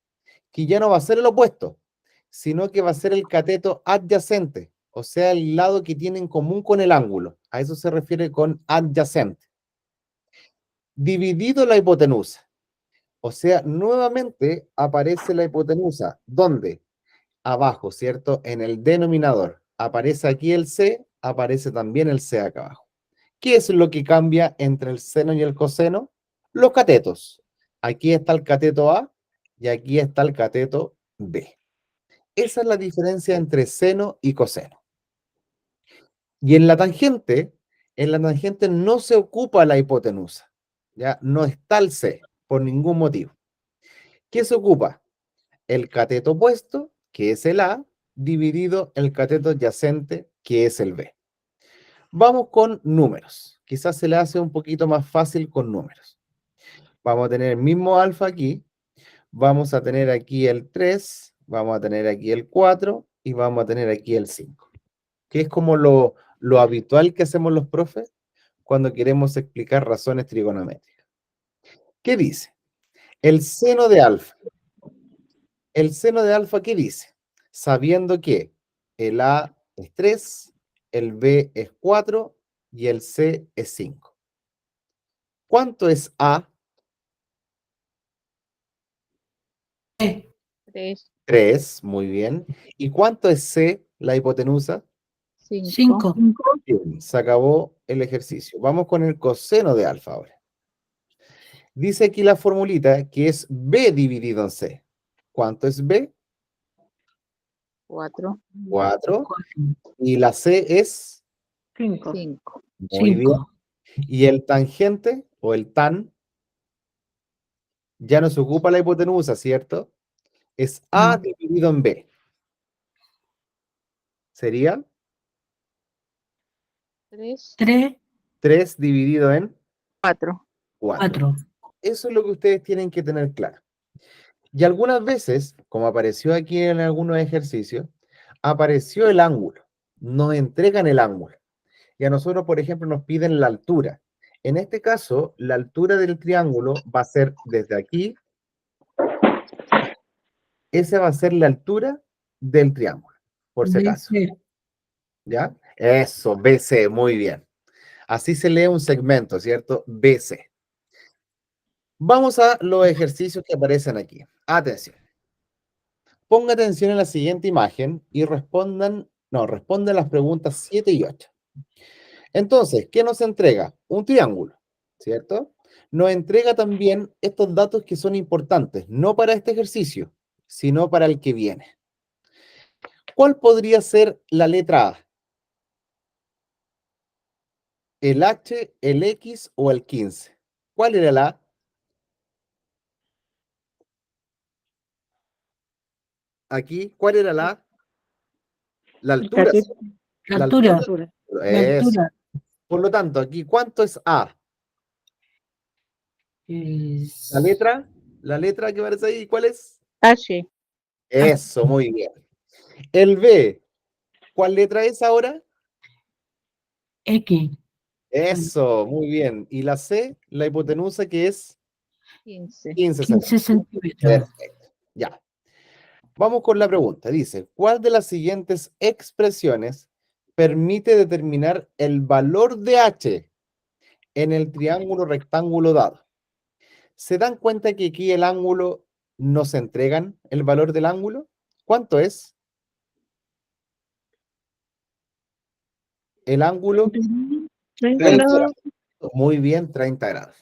[SPEAKER 1] que ya no va a ser el opuesto, sino que va a ser el cateto adyacente, o sea, el lado que tiene en común con el ángulo. A eso se refiere con adyacente. Dividido la hipotenusa. O sea, nuevamente aparece la hipotenusa. ¿Dónde? Abajo, ¿cierto? En el denominador. Aparece aquí el C, aparece también el C acá abajo. ¿Qué es lo que cambia entre el seno y el coseno? Los catetos. Aquí está el cateto A y aquí está el cateto B. Esa es la diferencia entre seno y coseno. Y en la tangente no se ocupa la hipotenusa. ¿Ya? No está el C por ningún motivo. ¿Qué se ocupa? El cateto opuesto, que es el A, dividido el cateto adyacente, que es el B. Vamos con números. Quizás se le hace un poquito más fácil con números. Vamos a tener el mismo alfa aquí. Vamos a tener aquí el 3, vamos a tener aquí el 4 y vamos a tener aquí el 5. Que es como lo habitual que hacemos los profes cuando queremos explicar razones trigonométricas. ¿Qué dice? El seno de alfa. El seno de alfa, ¿qué dice? Sabiendo que el A es 3, el B es 4 y el C es 5. ¿Cuánto es A?
[SPEAKER 3] 3,
[SPEAKER 1] 3, muy bien. ¿Y cuánto es C, la hipotenusa?
[SPEAKER 3] 5.
[SPEAKER 2] 5.
[SPEAKER 1] Bien, se acabó el ejercicio. Vamos con el coseno de alfa ahora. Dice aquí la formulita que es B dividido en C. ¿Cuánto es B?
[SPEAKER 3] 4.
[SPEAKER 1] 4. Y la C es
[SPEAKER 7] 5.
[SPEAKER 3] 5.
[SPEAKER 1] muy bien. Y el tangente o el tan ya no se ocupa la hipotenusa, ¿cierto? Es A
[SPEAKER 2] No.
[SPEAKER 1] dividido en B. Sería
[SPEAKER 3] 3.
[SPEAKER 2] 3,
[SPEAKER 1] 3 dividido en
[SPEAKER 3] 4.
[SPEAKER 1] 4. Eso es lo que ustedes tienen que tener claro. Y algunas veces, como apareció aquí en algunos ejercicios, apareció el ángulo. Nos entregan el ángulo. Y a nosotros, por ejemplo, nos piden la altura. En este caso, la altura del triángulo va a ser desde aquí. Esa va a ser la altura del triángulo, por si acaso. ¿Ya? Eso, BC, muy bien. Así se lee un segmento, ¿cierto? BC. Vamos a los ejercicios que aparecen aquí. Atención. Ponga atención en la siguiente imagen y respondan las preguntas 7 y 8. Entonces, ¿qué nos entrega? Un triángulo, ¿cierto? Nos entrega también estos datos que son importantes, no para este ejercicio, sino para el que viene. ¿Cuál podría ser la letra A? ¿El H, el X o el 15? ¿Cuál era la A? aquí, ¿cuál era la altura?
[SPEAKER 2] La altura. La
[SPEAKER 1] Eso.
[SPEAKER 2] altura
[SPEAKER 1] Por lo tanto, aquí, ¿cuánto es A?
[SPEAKER 2] es
[SPEAKER 1] La letra que aparece ahí, ¿cuál es?
[SPEAKER 3] H.
[SPEAKER 1] Eso, muy bien. El B, ¿cuál letra es ahora?
[SPEAKER 2] X.
[SPEAKER 1] Eso, muy bien. Y la C, la hipotenusa, que es
[SPEAKER 3] 15.
[SPEAKER 1] 15
[SPEAKER 2] 15
[SPEAKER 1] centímetros.
[SPEAKER 2] centímetros.
[SPEAKER 1] Perfecto. Ya. Vamos con la pregunta. Dice, ¿cuál de las siguientes expresiones permite determinar el valor de H en el triángulo rectángulo dado? ¿Se dan cuenta que aquí el ángulo nos entregan el valor del ángulo? ¿Cuánto es? El ángulo
[SPEAKER 3] 30 grados.
[SPEAKER 1] muy bien, 30 grados.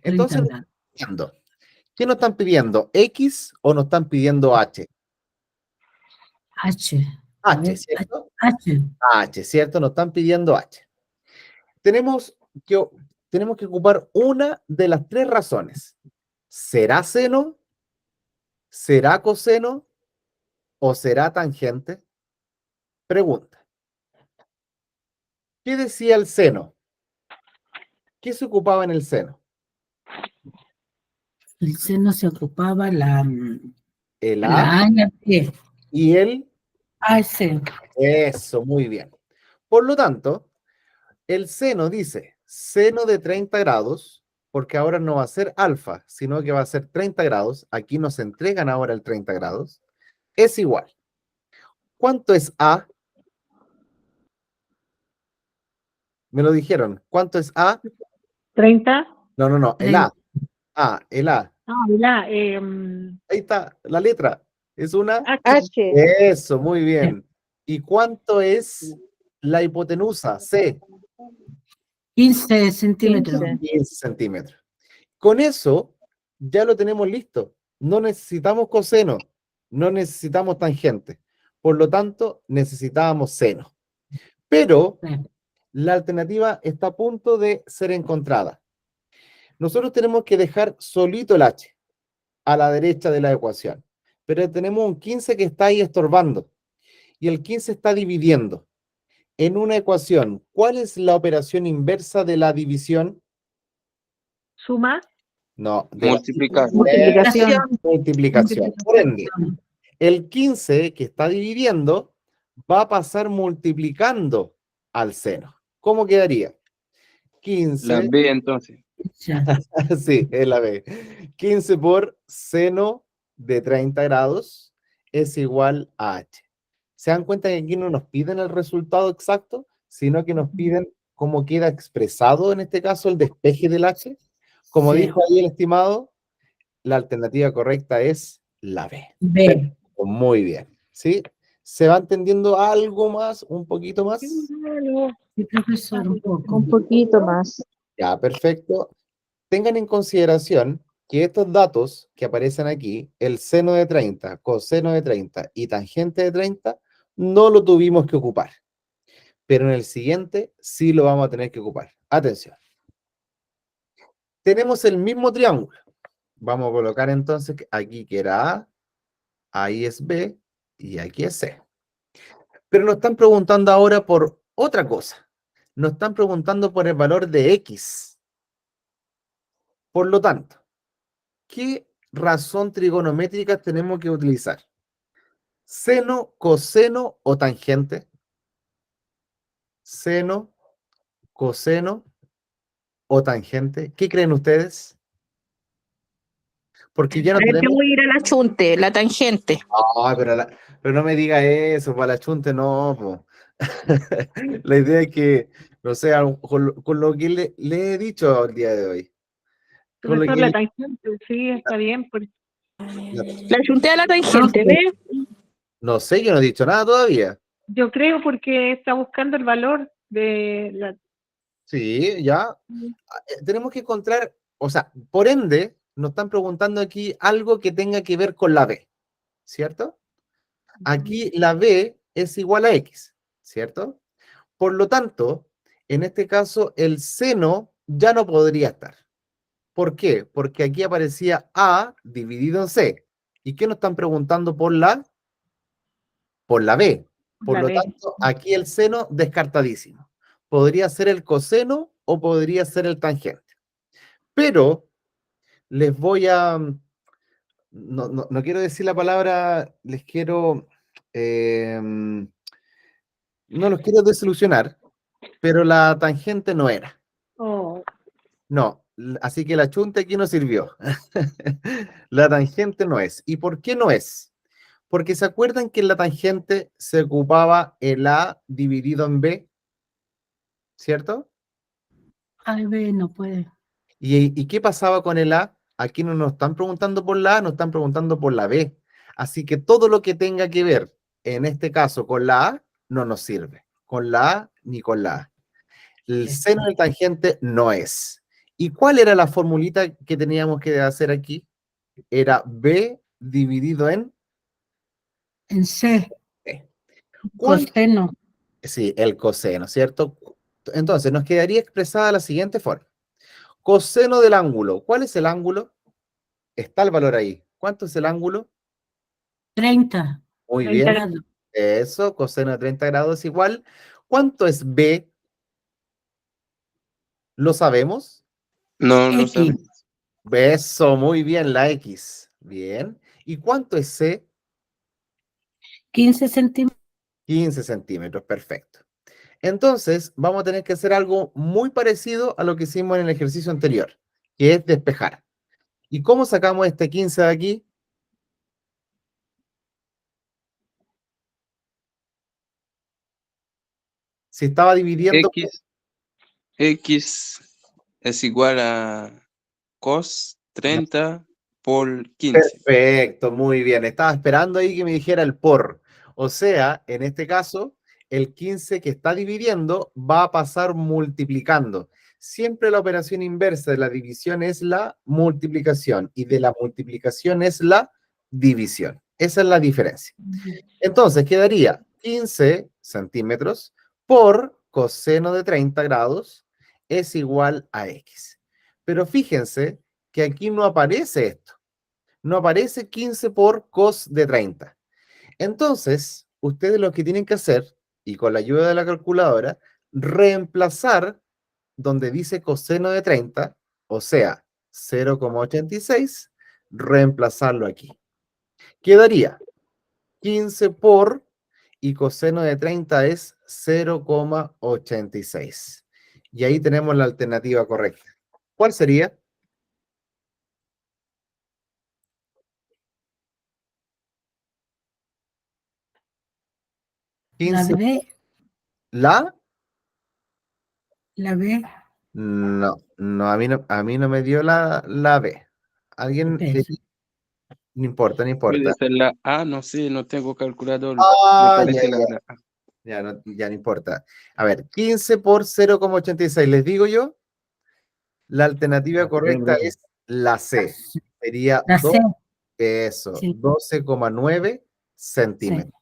[SPEAKER 2] 30
[SPEAKER 1] Entonces,
[SPEAKER 2] grados.
[SPEAKER 1] ¿qué nos están pidiendo? ¿X o nos están pidiendo H?
[SPEAKER 2] H.
[SPEAKER 1] H, ¿cierto?
[SPEAKER 2] H.
[SPEAKER 1] H, ¿cierto? Nos están pidiendo H. Tenemos que ocupar una de las tres razones. ¿Será seno? ¿Será coseno? ¿O será tangente? Pregunta. ¿Qué decía el seno? ¿Qué se ocupaba en el seno?
[SPEAKER 2] El seno se ocupaba la
[SPEAKER 1] El A
[SPEAKER 2] A y la B.
[SPEAKER 1] y el...
[SPEAKER 2] AC.
[SPEAKER 1] Eso, muy bien. Por lo tanto, el seno dice seno de 30 grados, porque ahora no va a ser alfa, sino que va a ser 30 grados. Aquí nos entregan ahora el 30 grados. Es igual. ¿Cuánto es A? Me lo dijeron. ¿Cuánto es A?
[SPEAKER 7] 30.
[SPEAKER 1] No, el A. El A.
[SPEAKER 7] La
[SPEAKER 1] Ahí está, la letra. Es una...
[SPEAKER 3] H.
[SPEAKER 1] Eso, muy bien. ¿Y cuánto es la hipotenusa? C.
[SPEAKER 2] 15 centímetros.
[SPEAKER 1] 15 centímetros. Con eso ya lo tenemos listo. No necesitamos coseno, no necesitamos tangente. Por lo tanto, necesitábamos seno. Pero la alternativa está a punto de ser encontrada. Nosotros tenemos que dejar solito el H a la derecha de la ecuación. Pero tenemos un 15 que está ahí estorbando. Y el 15 está dividiendo. En una ecuación, ¿cuál es la operación inversa de la división?
[SPEAKER 7] suma.
[SPEAKER 1] No,
[SPEAKER 6] Multiplicar.
[SPEAKER 1] multiplicación. Por ende, el 15 que está dividiendo va a pasar multiplicando al seno. ¿Cómo quedaría? 15.
[SPEAKER 6] La B entonces.
[SPEAKER 1] Sí, es la B. 15 por seno de 30 grados es igual a H. ¿Se dan cuenta que aquí no nos piden el resultado exacto, sino que nos piden cómo queda expresado en este caso el despeje del H? Como dijo ahí el estimado, la alternativa correcta es la B.
[SPEAKER 2] B.
[SPEAKER 1] Muy bien, ¿sí? ¿Se va entendiendo algo más, un poquito más?
[SPEAKER 2] Sí, profesor, un poco.
[SPEAKER 3] Un poquito más.
[SPEAKER 1] Ya, perfecto. Tengan en consideración que estos datos que aparecen aquí, el seno de 30, coseno de 30 y tangente de 30, no lo tuvimos que ocupar. Pero en el siguiente sí lo vamos a tener que ocupar. Atención. Tenemos el mismo triángulo. Vamos a colocar entonces aquí que era A, ahí es B y aquí es C. Pero nos están preguntando ahora por otra cosa. Nos están preguntando por el valor de X. Por lo tanto, ¿qué razón trigonométrica tenemos que utilizar? ¿Seno, coseno o tangente? ¿Seno, coseno o tangente? ¿Qué creen ustedes? Porque ya no
[SPEAKER 8] Yo
[SPEAKER 1] tenemos...
[SPEAKER 8] voy a ir a la chunte, la tangente.
[SPEAKER 1] Ah, pero no me diga eso, para la chunte no, po. La idea es que, no sé, con lo que le he dicho el día de hoy. Con lo
[SPEAKER 7] Profesor,
[SPEAKER 1] que
[SPEAKER 7] la tangente, sí, está bien.
[SPEAKER 8] La chunte a la tangente, ¿ves?
[SPEAKER 1] no sé, yo no he dicho nada todavía.
[SPEAKER 7] Yo creo porque está buscando el valor de la...
[SPEAKER 1] Sí, ya. Tenemos que encontrar, o sea, por ende, nos están preguntando aquí algo que tenga que ver con la B, ¿cierto? Aquí la B es igual a X, ¿cierto? Por lo tanto, en este caso, el seno ya no podría estar. ¿Por qué? Porque aquí aparecía A dividido en C. ¿Y qué nos están preguntando por la por la B. Por
[SPEAKER 7] La
[SPEAKER 1] lo
[SPEAKER 7] B.
[SPEAKER 1] tanto, aquí el seno descartadísimo. Podría ser el coseno o podría ser el tangente. Pero les voy a... No quiero decir la palabra, les quiero... no los quiero desilusionar, pero la tangente no era.
[SPEAKER 7] Oh,
[SPEAKER 1] No, así que la chunta aquí no sirvió. La tangente no es. ¿Y por qué no es? Porque se acuerdan que en la tangente se ocupaba el A dividido en B, ¿cierto?
[SPEAKER 2] Ay, ve, no puede.
[SPEAKER 1] ¿Y qué pasaba con el A? Aquí no nos están preguntando por la A, nos están preguntando por la B. Así que todo lo que tenga que ver, en este caso, con la A, no nos sirve. Con la A ni con la A. El seno del tangente no es. ¿Y cuál era la formulita que teníamos que hacer aquí? Era B dividido en
[SPEAKER 2] En C,
[SPEAKER 1] E. ¿Cuánto?
[SPEAKER 2] coseno.
[SPEAKER 1] Sí, el coseno, ¿cierto? Entonces, nos quedaría expresada de la siguiente forma. Coseno del ángulo. ¿Cuál es el ángulo? Está el valor ahí. ¿Cuánto es el ángulo?
[SPEAKER 2] 30
[SPEAKER 1] Muy
[SPEAKER 7] 30
[SPEAKER 1] bien.
[SPEAKER 2] grados.
[SPEAKER 1] Eso, coseno de 30 grados es igual. ¿Cuánto es B? ¿Lo sabemos?
[SPEAKER 6] No lo
[SPEAKER 2] X,
[SPEAKER 6] sabemos.
[SPEAKER 1] Eso, muy bien, la X. Bien. ¿Y cuánto es C?
[SPEAKER 2] 15 centímetros.
[SPEAKER 1] 15 centímetros, perfecto. Entonces, vamos a tener que hacer algo muy parecido a lo que hicimos en el ejercicio anterior, que es despejar. ¿Y cómo sacamos este 15 de aquí? Si estaba dividiendo...
[SPEAKER 6] X es igual a cos 30 por 15.
[SPEAKER 1] Perfecto, muy bien. Estaba esperando ahí que me dijera el por. O sea, en este caso, el 15 que está dividiendo va a pasar multiplicando. Siempre la operación inversa de la división es la multiplicación y de la multiplicación es la división. Esa es la diferencia. Entonces quedaría 15 centímetros por coseno de 30 grados es igual a X. Pero fíjense que aquí no aparece esto. No aparece 15 por cos de 30. Entonces, ustedes lo que tienen que hacer, y con la ayuda de la calculadora, reemplazar donde dice coseno de 30, o sea, 0,86, reemplazarlo aquí. Quedaría 15 por, y coseno de 30 es 0,86. Y ahí tenemos la alternativa correcta. ¿Cuál sería?
[SPEAKER 2] La
[SPEAKER 1] 15.
[SPEAKER 2] B,
[SPEAKER 1] ¿La?
[SPEAKER 2] la B,
[SPEAKER 1] No, a mí no me dio la B. ¿Alguien?
[SPEAKER 2] B.
[SPEAKER 1] No importa, no
[SPEAKER 6] Puede
[SPEAKER 1] importa.
[SPEAKER 6] ser la A, no sé, no tengo calculador. Me
[SPEAKER 1] Ah, ya,
[SPEAKER 6] parece
[SPEAKER 1] ya,
[SPEAKER 6] la A.
[SPEAKER 1] ya no importa. A ver, 15 por 0,86. ¿Les digo yo? La alternativa correcta es la C. Sería
[SPEAKER 2] La C,
[SPEAKER 1] eso,
[SPEAKER 2] sí,
[SPEAKER 1] 12,9
[SPEAKER 2] sí.
[SPEAKER 1] centímetros.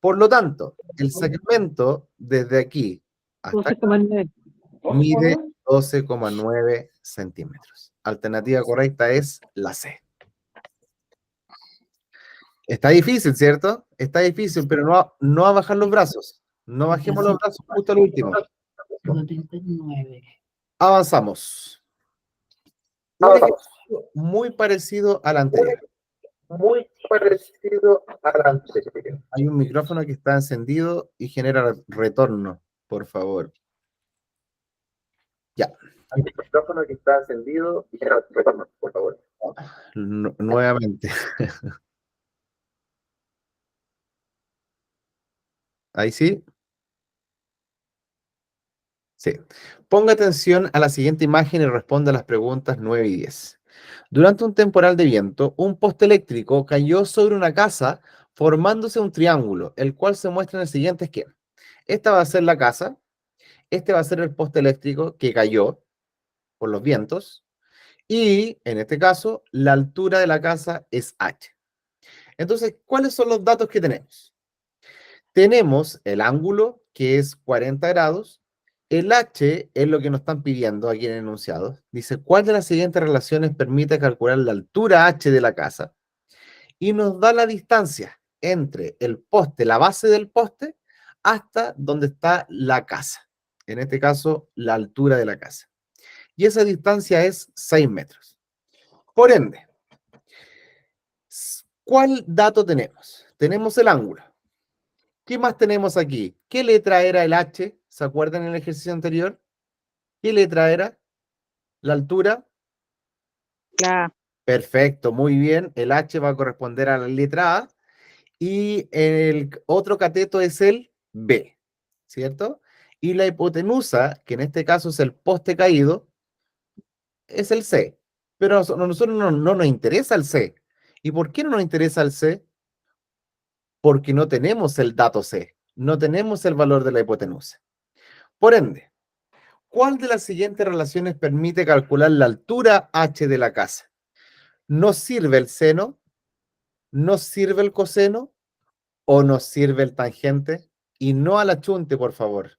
[SPEAKER 1] Por lo tanto, el segmento desde aquí hasta acá
[SPEAKER 7] 12,9.
[SPEAKER 1] mide 12,9 centímetros. Alternativa correcta es la C. Está difícil, ¿cierto? Está difícil, pero no a bajar los brazos. No bajemos los brazos justo al último.
[SPEAKER 2] 9.
[SPEAKER 1] Avanzamos. Un ejercicio muy parecido al anterior. Muy parecido al anterior. Hay un micrófono que está encendido y genera retorno, por favor. Ya. Hay un micrófono que está encendido y genera retorno, por favor. Nuevamente. Ahí sí. Sí. Ponga atención a la siguiente imagen y responda a las preguntas 9 y 10. Durante un temporal de viento, un poste eléctrico cayó sobre una casa formándose un triángulo, el cual se muestra en el siguiente esquema. Esta va a ser la casa, este va a ser el poste eléctrico que cayó por los vientos, y en este caso, la altura de la casa es h. Entonces, ¿cuáles son los datos que tenemos? Tenemos el ángulo, que es 40 grados. El h es lo que nos están pidiendo aquí en el enunciado. Dice, ¿cuál de las siguientes relaciones permite calcular la altura h de la casa? Y nos da la distancia entre el poste, la base del poste, hasta donde está la casa. En este caso, la altura de la casa. Y esa distancia es 6 metros. Por ende, ¿cuál dato tenemos? Tenemos el ángulo. ¿Qué más tenemos aquí? ¿Qué letra era el H? ¿Se acuerdan en el ejercicio anterior? ¿Qué letra era? ¿La altura?
[SPEAKER 8] La
[SPEAKER 1] Perfecto, muy bien. El H va a corresponder a la letra A. Y el otro cateto es el B, ¿cierto? Y la hipotenusa, que en este caso es el poste caído, es el C. Pero a nosotros no nos interesa el C. ¿Y por qué no nos interesa el C? Porque no tenemos el dato C, no tenemos el valor de la hipotenusa. Por ende, ¿cuál de las siguientes relaciones permite calcular la altura H de la casa? ¿Nos sirve el seno? ¿Nos sirve el coseno? ¿O nos sirve el tangente? Y no al achunte, por favor.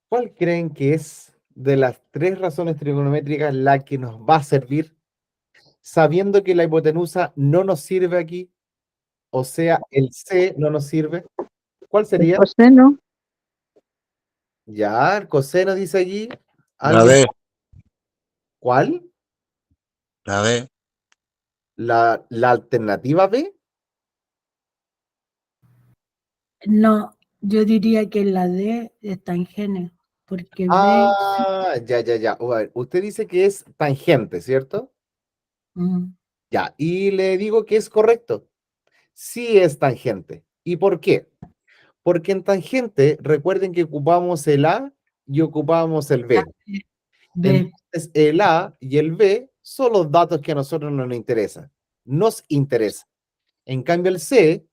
[SPEAKER 1] ¿Cuál creen que es de las tres razones trigonométricas la que nos va a servir? Sabiendo que la hipotenusa no nos sirve aquí, o sea, el C no nos sirve. ¿Cuál sería?
[SPEAKER 3] Coseno.
[SPEAKER 1] Ya, el coseno dice allí.
[SPEAKER 9] La D,
[SPEAKER 1] ¿Cuál?
[SPEAKER 9] la D.
[SPEAKER 1] ¿La alternativa B?
[SPEAKER 2] No, yo diría que la D es tangente, porque B...
[SPEAKER 1] Ya. A ver, usted dice que es tangente, ¿cierto?
[SPEAKER 2] Mm,
[SPEAKER 1] Ya, y le digo que es correcto. Sí es tangente. ¿Y por qué? Porque en tangente, recuerden que ocupamos el A y ocupamos el B.
[SPEAKER 2] B.
[SPEAKER 1] Entonces, el A y el B son los datos que a nosotros no nos interesan. Nos interesa. En cambio, el C,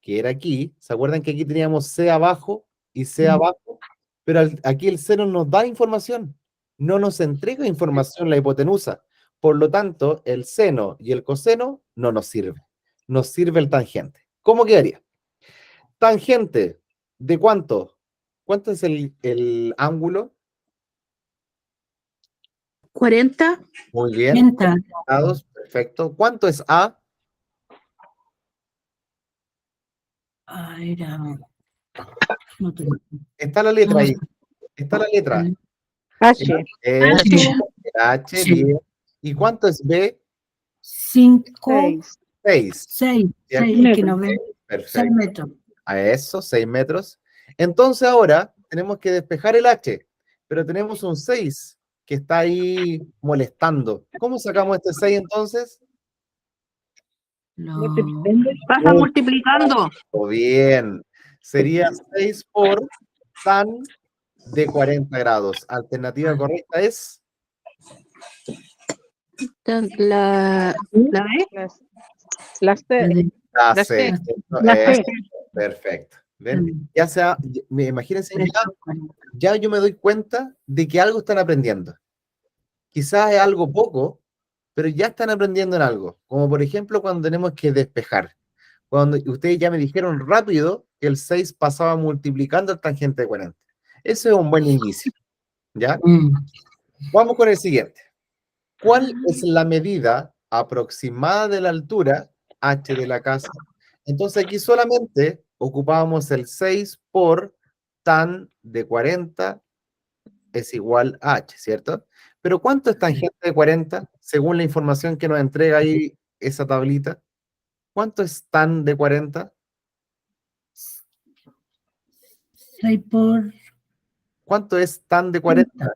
[SPEAKER 1] que era aquí, ¿se acuerdan que aquí teníamos C abajo y C abajo? Pero aquí el C no nos da información. No nos entrega información la hipotenusa. Por lo tanto, el seno y el coseno no nos sirve. Nos sirve el tangente. ¿Cómo quedaría? Tangente, ¿de cuánto? ¿Cuánto es el ángulo?
[SPEAKER 8] 40.
[SPEAKER 1] Muy bien.
[SPEAKER 2] 40.
[SPEAKER 1] Grados, perfecto. ¿Cuánto es A?
[SPEAKER 2] Era... No tengo.
[SPEAKER 1] Está la letra ahí. Está la letra.
[SPEAKER 3] H.
[SPEAKER 1] El H,
[SPEAKER 2] Sí.
[SPEAKER 1] bien. ¿Y cuánto es B?
[SPEAKER 2] 5,
[SPEAKER 1] 6.
[SPEAKER 2] 6,
[SPEAKER 1] ¿Cierto?
[SPEAKER 2] que no ve, 6
[SPEAKER 1] Perfecto.
[SPEAKER 2] metros.
[SPEAKER 1] A eso, 6 metros. Entonces ahora tenemos que despejar el H, pero tenemos un 6 que está ahí molestando. ¿Cómo sacamos este 6 entonces?
[SPEAKER 8] Pasa multiplicando.
[SPEAKER 1] Bien. Sería 6 por tan de 40 grados. Alternativa correcta es
[SPEAKER 8] La B.
[SPEAKER 3] La C.
[SPEAKER 1] la
[SPEAKER 3] La
[SPEAKER 1] C.
[SPEAKER 3] C.
[SPEAKER 2] La C.
[SPEAKER 1] Perfecto. ¿Ven? Ya sea, imagínense, ya yo me doy cuenta de que algo están aprendiendo. Quizás es algo poco, pero ya están aprendiendo en algo. Como por ejemplo cuando tenemos que despejar. Cuando ustedes ya me dijeron rápido que el 6 pasaba multiplicando el tangente de 40. Eso es un buen inicio. ¿Ya? Vamos con el siguiente. ¿Cuál es la medida aproximada de la altura H de la casa? Entonces aquí solamente ocupamos el 6 por tan de 40 es igual a H, ¿cierto? Pero ¿cuánto es tangente de 40? Según la información que nos entrega ahí esa tablita. ¿Cuánto es tan de 40?
[SPEAKER 2] 6 por...
[SPEAKER 1] ¿Cuánto es tan de 40?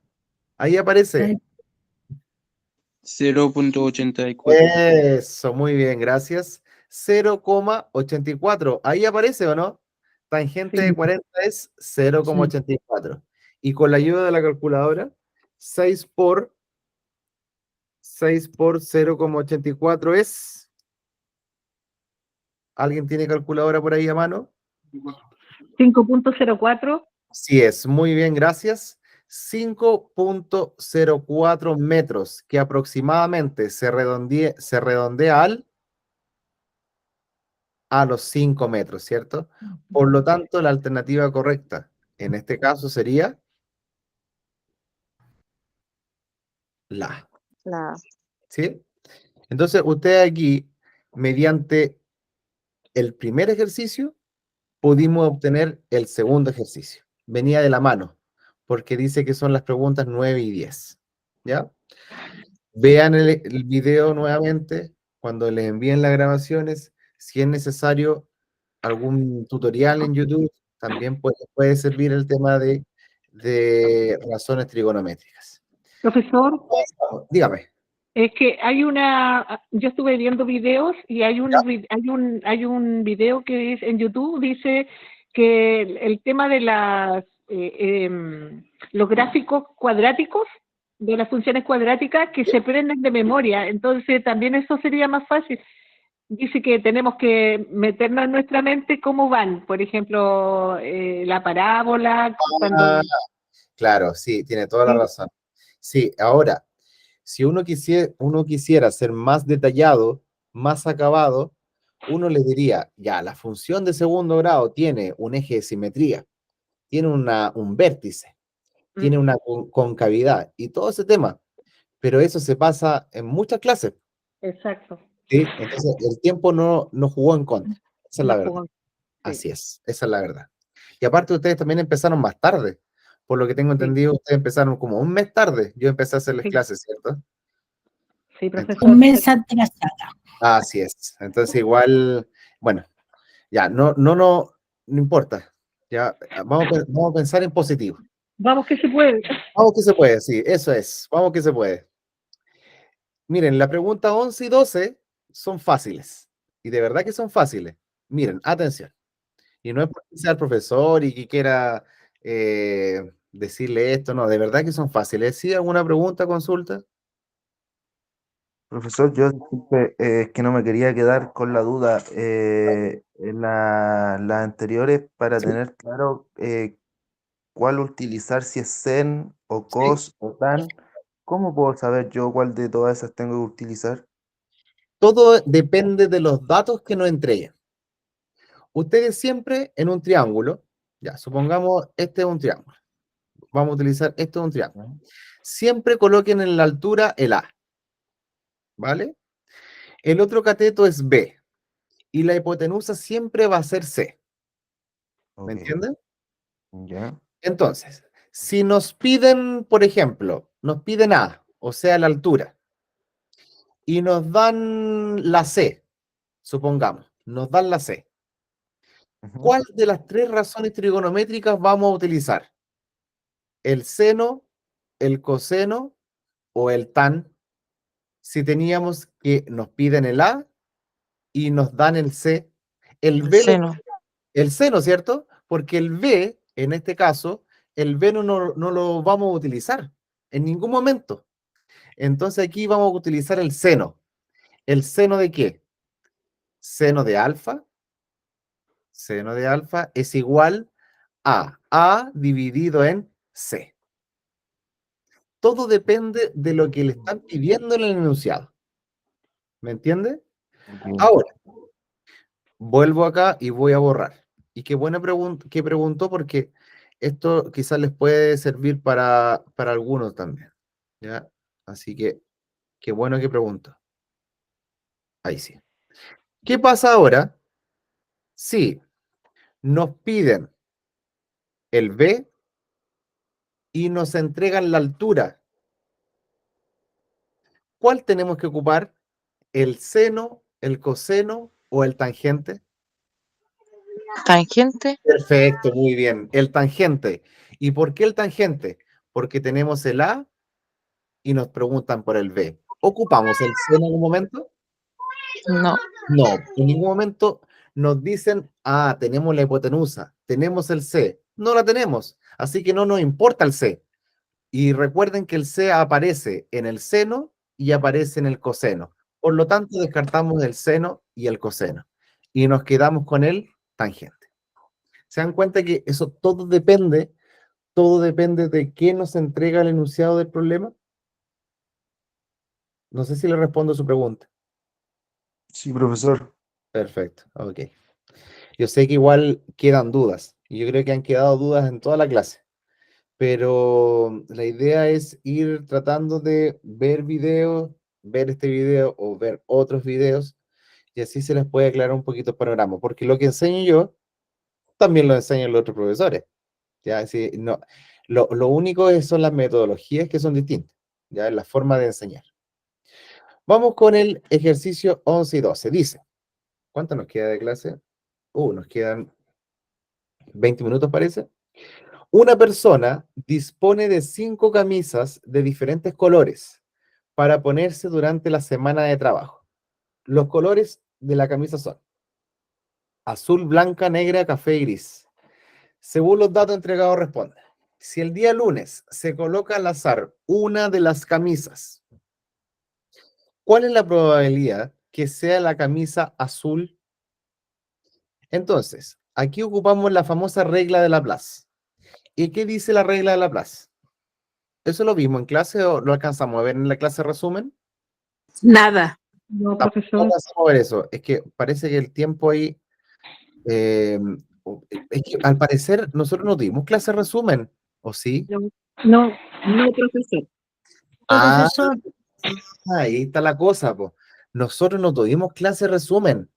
[SPEAKER 1] Ahí aparece.
[SPEAKER 6] 0.84.
[SPEAKER 1] Eso, muy bien, gracias. 0,84. Ahí aparece, ¿o no? Tangente de 40 es 0,84. Y con la ayuda de la calculadora, 6 por 0,84 es... ¿Alguien tiene calculadora por ahí a mano?
[SPEAKER 7] 5.04.
[SPEAKER 1] Sí es, muy bien, gracias. 5.04 metros, que aproximadamente se redondea a los 5 metros, ¿cierto? Por lo tanto, la alternativa correcta en este caso sería la. ¿Sí? Entonces, usted aquí, mediante el primer ejercicio, pudimos obtener el segundo ejercicio. Venía de la mano, porque dice que son las preguntas 9 y 10. ¿Ya? Vean el video nuevamente, cuando les envíen las grabaciones, si es necesario algún tutorial en YouTube, también puede servir el tema de razones trigonométricas.
[SPEAKER 7] Profesor,
[SPEAKER 1] Dígame.
[SPEAKER 7] es que yo estuve viendo videos y hay un video que es en YouTube, dice que el tema de los gráficos cuadráticos, de las funciones cuadráticas que se aprenden de memoria, entonces también eso sería más fácil. Dice que tenemos que meternos en nuestra mente cómo van, por ejemplo, la parábola, cuando...
[SPEAKER 1] Claro, sí, tiene toda la razón. Sí, ahora, si uno quisiera ser más detallado, más acabado, uno le diría, ya, la función de segundo grado tiene un eje de simetría, tiene un vértice, tiene una concavidad y todo ese tema, pero eso se pasa en muchas clases.
[SPEAKER 7] Exacto.
[SPEAKER 1] ¿Sí? Entonces, el tiempo no jugó en contra. Esa es la
[SPEAKER 7] No
[SPEAKER 1] verdad.
[SPEAKER 7] jugó. Sí.
[SPEAKER 1] Así es, esa es la verdad. Y aparte, ustedes también empezaron más tarde. Por lo que tengo entendido, ustedes empezaron como un mes tarde. Yo empecé a hacerles
[SPEAKER 7] Sí.
[SPEAKER 1] clases, ¿cierto?
[SPEAKER 7] Sí, profesor.
[SPEAKER 2] Un mes atrasada.
[SPEAKER 1] Así es. Entonces, igual, bueno, ya, no importa. Ya, vamos a pensar en positivo.
[SPEAKER 7] Vamos que se puede.
[SPEAKER 1] Vamos que se puede, sí, eso es. Vamos que se puede. Miren, la pregunta 11 y 12 son fáciles. Y de verdad que son fáciles. Miren, atención. Y no es porque sea el profesor y que quiera decirle esto, no, de verdad que son fáciles. ¿Sí? ¿Alguna pregunta, consulta?
[SPEAKER 5] Profesor, yo disculpe, es que no me quería quedar con la duda. En las anteriores, para
[SPEAKER 1] Sí.
[SPEAKER 5] tener claro cuál utilizar, si es sen o
[SPEAKER 1] Sí.
[SPEAKER 5] cos o tan, ¿cómo puedo saber yo cuál de todas esas tengo que utilizar?
[SPEAKER 1] Todo depende de los datos que nos entreguen. Ustedes siempre en un triángulo, ya, supongamos este es un triángulo. Vamos a utilizar esto es un triángulo. Siempre coloquen en la altura el A, ¿vale? El otro cateto es B y la hipotenusa siempre va a ser C. ¿Me
[SPEAKER 5] Ok,
[SPEAKER 1] entienden?
[SPEAKER 5] ya.
[SPEAKER 1] Entonces, si nos piden, por ejemplo, nos piden A, o sea, la altura, y nos dan la C, supongamos, nos dan la C.
[SPEAKER 5] Ujú.
[SPEAKER 1] ¿Cuál de las tres razones trigonométricas vamos a utilizar? ¿El seno, el coseno o el tan? Si teníamos que nos piden el A y nos dan el C, el
[SPEAKER 4] El
[SPEAKER 1] B,
[SPEAKER 4] seno.
[SPEAKER 1] el seno, ¿cierto? Porque el B, en este caso, el B no lo vamos a utilizar en ningún momento. Entonces aquí vamos a utilizar el seno. ¿El seno de qué? Seno de alfa. Seno de alfa es igual a A dividido en C. Todo depende de lo que le están pidiendo en el enunciado. ¿Me entiende?
[SPEAKER 5] Ok.
[SPEAKER 1] Ahora, vuelvo acá y voy a borrar. Y qué buena pregunta que preguntó, porque esto quizás les puede servir para algunos también. ¿Ya? Así que qué bueno que preguntó. Ahí sí. ¿Qué pasa ahora si nos piden el B y nos entregan la altura? ¿Cuál tenemos que ocupar? ¿El seno, el coseno o el tangente?
[SPEAKER 4] Tangente.
[SPEAKER 1] Perfecto, muy bien. El tangente. ¿Y por qué el tangente? Porque tenemos el A y nos preguntan por el B. ¿Ocupamos el seno en un momento?
[SPEAKER 4] No.
[SPEAKER 1] No, en ningún momento nos dicen, ah, tenemos la hipotenusa, tenemos el C. No la tenemos, así que no nos importa el C. Y recuerden que el C aparece en el seno y aparece en el coseno. Por lo tanto, descartamos el seno y el coseno. Y nos quedamos con el tangente. ¿Se dan cuenta que eso todo depende de qué nos entrega el enunciado del problema? No sé si le respondo a su pregunta.
[SPEAKER 5] Sí, profesor.
[SPEAKER 1] Perfecto, ok. Yo sé que igual quedan dudas, y yo creo que han quedado dudas en toda la clase, pero la idea es ir tratando de ver videos, ver este video o ver otros videos y así se les puede aclarar un poquito el panorama, porque lo que enseño yo también lo enseñan los otros profesores. ¿Ya? Así, no, lo único son las metodologías que son distintas, ya en la forma de enseñar. Vamos con el ejercicio 11 y 12. Dice, ¿cuánto nos queda de clase? Nos quedan 20 minutos, parece. Una persona dispone de 5 camisas de diferentes colores para ponerse durante la semana de trabajo. Los colores de la camisa son azul, blanca, negra, café y gris. Según los datos entregados, responde. Si el día lunes se coloca al azar una de las camisas, ¿cuál es la probabilidad que sea la camisa azul? Entonces, aquí ocupamos la famosa regla de Laplace. ¿Y qué dice la regla de Laplace? ¿Eso lo vimos en clase o lo alcanzamos a ver en la clase resumen?
[SPEAKER 8] Nada.
[SPEAKER 7] No,
[SPEAKER 1] Tampoco
[SPEAKER 7] profesor.
[SPEAKER 1] alcanzamos a ver eso. Es que parece que el tiempo ahí... es que al parecer nosotros no tuvimos clase resumen, ¿o sí?
[SPEAKER 7] No,
[SPEAKER 8] No, profesor.
[SPEAKER 1] Ah,
[SPEAKER 2] Profesor,
[SPEAKER 1] ahí está la cosa, po. Nosotros no tuvimos clase resumen.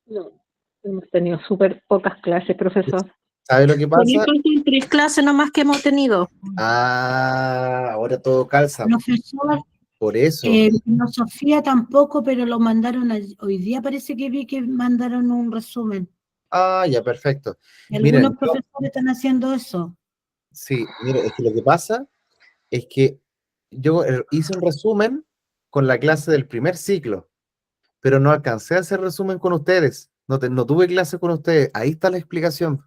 [SPEAKER 7] no. Hemos tenido súper pocas clases, profesor.
[SPEAKER 1] ¿Sabe lo que
[SPEAKER 8] Con
[SPEAKER 1] pasa?
[SPEAKER 8] eso son 3 clases nomás que hemos tenido.
[SPEAKER 1] Ahora todo calza.
[SPEAKER 2] profesor,
[SPEAKER 1] Por eso.
[SPEAKER 2] filosofía tampoco, pero lo mandaron hoy día parece que vi que mandaron un resumen.
[SPEAKER 1] Ya, perfecto.
[SPEAKER 2] Y
[SPEAKER 1] Miren,
[SPEAKER 2] algunos profesores están haciendo eso.
[SPEAKER 1] sí, mire, es que lo que pasa es que yo hice un resumen con la clase del primer ciclo, pero no alcancé a hacer resumen con ustedes. No tuve clase con ustedes. Ahí está la explicación.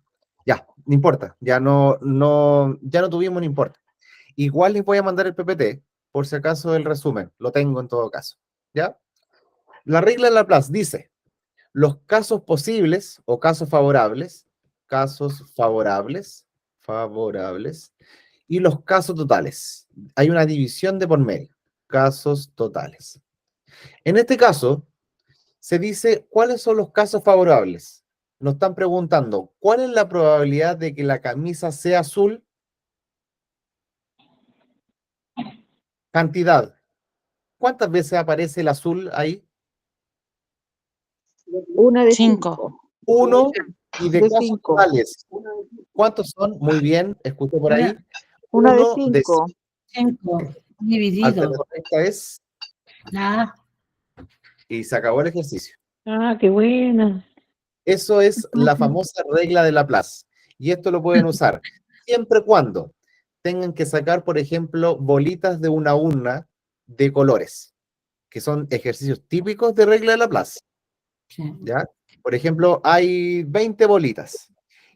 [SPEAKER 1] Ya, no importa. Ya no tuvimos, no importa. Igual les voy a mandar el PPT, por si acaso el resumen. Lo tengo en todo caso. ¿Ya? La regla de Laplace dice, los casos posibles o casos favorables, favorables, y los casos totales. Hay una división de por medio, casos totales. En este caso, se dice cuáles son los casos favorables. Nos están preguntando, ¿cuál es la probabilidad de que la camisa sea azul? Cantidad. ¿Cuántas veces aparece el azul ahí?
[SPEAKER 8] Una de
[SPEAKER 4] 5.
[SPEAKER 8] 5.
[SPEAKER 1] 1. Y de
[SPEAKER 8] De
[SPEAKER 1] casos
[SPEAKER 8] 5.
[SPEAKER 1] totales, ¿cuántos son? Muy bien, escuché por ahí.
[SPEAKER 8] Una de
[SPEAKER 1] 1 de
[SPEAKER 8] 5.
[SPEAKER 2] 5 dividido.
[SPEAKER 1] Alternativa correcta es,
[SPEAKER 2] La
[SPEAKER 1] y se acabó el ejercicio.
[SPEAKER 7] Ah, qué buena.
[SPEAKER 1] Eso es la famosa regla de Laplace. Y esto lo pueden usar siempre cuando tengan que sacar, por ejemplo, bolitas de una urna de colores, que son ejercicios típicos de regla de Laplace.
[SPEAKER 2] sí.
[SPEAKER 1] ¿Ya? Por ejemplo, hay 20 bolitas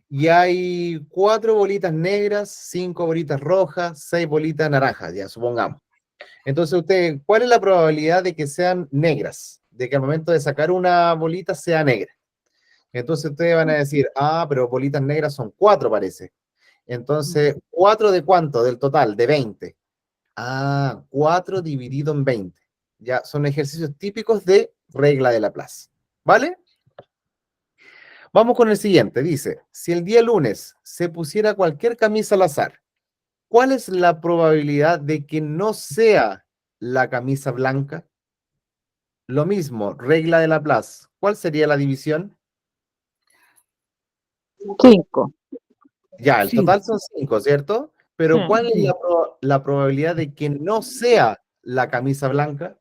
[SPEAKER 1] y hay 4 bolitas negras, 5 bolitas rojas, 6 bolitas naranjas, ya supongamos. Entonces, usted, ¿cuál es la probabilidad de que sean negras? De que al momento de sacar una bolita sea negra. Entonces, ustedes van a decir, pero bolitas negras son 4, parece. Entonces, ¿4 de cuánto? Del total, de 20. 4 dividido en 20. Ya, son ejercicios típicos de regla de Laplace. ¿Vale? Vamos con el siguiente. Dice, si el día lunes se pusiera cualquier camisa al azar, ¿cuál es la probabilidad de que no sea la camisa blanca? Lo mismo, regla de Laplace. ¿Cuál sería la división?
[SPEAKER 8] 5.
[SPEAKER 1] Ya, el
[SPEAKER 2] Sí.
[SPEAKER 1] total son 5, ¿cierto? Pero ¿cuál es la probabilidad de que no sea la camisa blanca?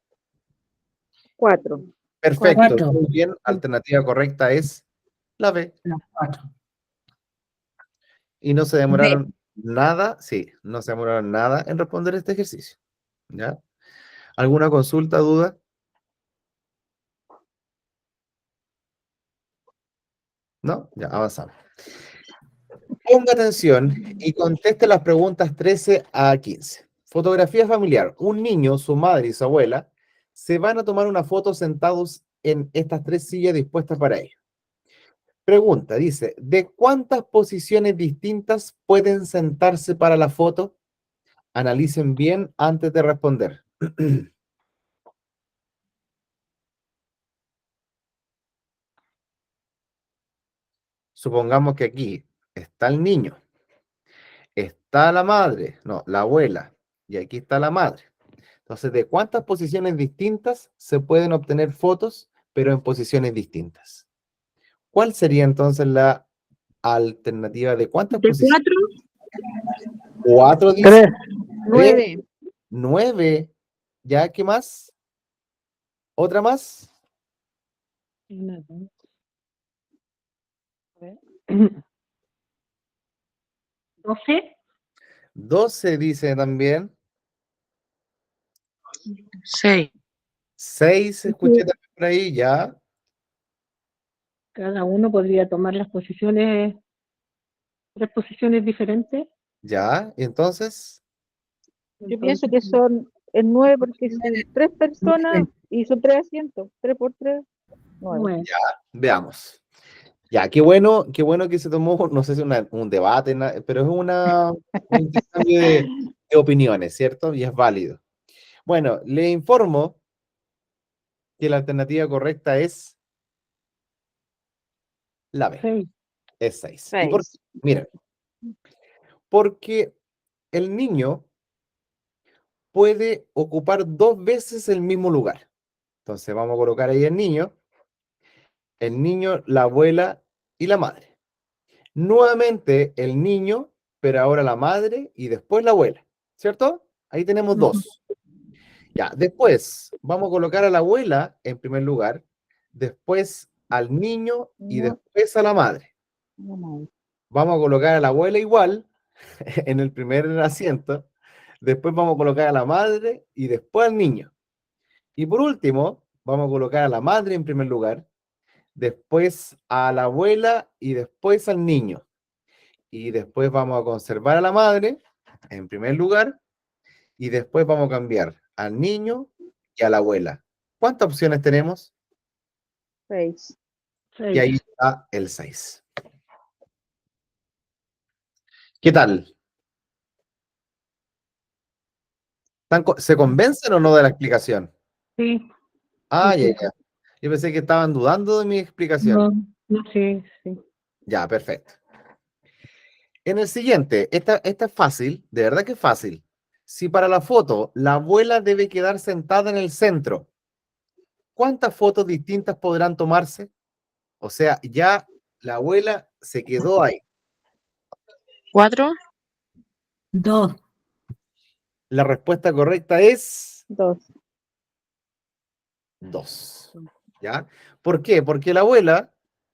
[SPEAKER 8] 4.
[SPEAKER 1] Perfecto,
[SPEAKER 2] 4.
[SPEAKER 1] muy bien. Alternativa correcta es la B.
[SPEAKER 2] Las 4.
[SPEAKER 1] Y no se demoraron nada, sí, no se demoraron nada en responder este ejercicio. ¿Ya? ¿Alguna consulta, duda? ¿No? Ya, avanzamos. Ponga atención y conteste las preguntas 13 a 15. Fotografía familiar. Un niño, su madre y su abuela se van a tomar una foto sentados en estas 3 sillas dispuestas para ellos. Pregunta, dice, ¿de cuántas posiciones distintas pueden sentarse para la foto? Analicen bien antes de responder. Supongamos que aquí está el niño, está la madre, no, la abuela, y aquí está la madre. Entonces, ¿de cuántas posiciones distintas se pueden obtener fotos, pero en posiciones distintas? ¿Cuál sería entonces la alternativa de cuántas
[SPEAKER 8] ¿De
[SPEAKER 1] posiciones?
[SPEAKER 8] 4?
[SPEAKER 1] 4 dice.
[SPEAKER 3] 3.
[SPEAKER 8] 9.
[SPEAKER 1] 9. ¿Ya qué más? ¿Otra más?
[SPEAKER 7] 12.
[SPEAKER 1] 12 dice también.
[SPEAKER 4] 6.
[SPEAKER 1] 6 escuché también por ahí, ya.
[SPEAKER 7] Cada uno podría tomar las posiciones, 3 posiciones diferentes.
[SPEAKER 1] Ya, y entonces,
[SPEAKER 3] Yo pienso que son el 9 porque son 3 personas y son 3 asientos. 3 por 3, 9.
[SPEAKER 7] Bueno,
[SPEAKER 1] veamos. Ya, qué bueno que se tomó, no sé si un debate, pero es un intercambio de opiniones, ¿cierto? Y es válido. Bueno, le informo que la alternativa correcta es la B,
[SPEAKER 7] 6.
[SPEAKER 1] es 6. ¿Y por qué? Miren, porque el niño puede ocupar 2 veces el mismo lugar. Entonces vamos a colocar ahí el niño, la abuela y la madre. Nuevamente el niño, pero ahora la madre y después la abuela, ¿cierto? Ahí tenemos 2. Ya, después vamos a colocar a la abuela en primer lugar, después al niño y después a la madre. Vamos a colocar a la abuela igual en el primer asiento, después vamos a colocar a la madre y después al niño. Y por último, vamos a colocar a la madre en primer lugar, después a la abuela y después al niño. Y después vamos a conservar a la madre en primer lugar y después vamos a cambiar al niño y a la abuela. ¿Cuántas opciones tenemos?
[SPEAKER 3] 6.
[SPEAKER 1] Y ahí está el 6. ¿Qué tal? ¿Se convencen o no de la explicación?
[SPEAKER 7] Sí.
[SPEAKER 1] Ah,
[SPEAKER 7] Sí,
[SPEAKER 1] ya,
[SPEAKER 7] sí.
[SPEAKER 1] ya. Yo pensé que estaban dudando de mi explicación.
[SPEAKER 7] No, sí.
[SPEAKER 1] Ya, perfecto. En el siguiente, esta es fácil, de verdad que es fácil. Si para la foto la abuela debe quedar sentada en el centro, ¿cuántas fotos distintas podrán tomarse? O sea, ya la abuela se quedó ahí.
[SPEAKER 4] 4.
[SPEAKER 2] 2.
[SPEAKER 1] La respuesta correcta es
[SPEAKER 3] 2.
[SPEAKER 1] 2. ¿Ya? ¿Por qué? Porque la abuela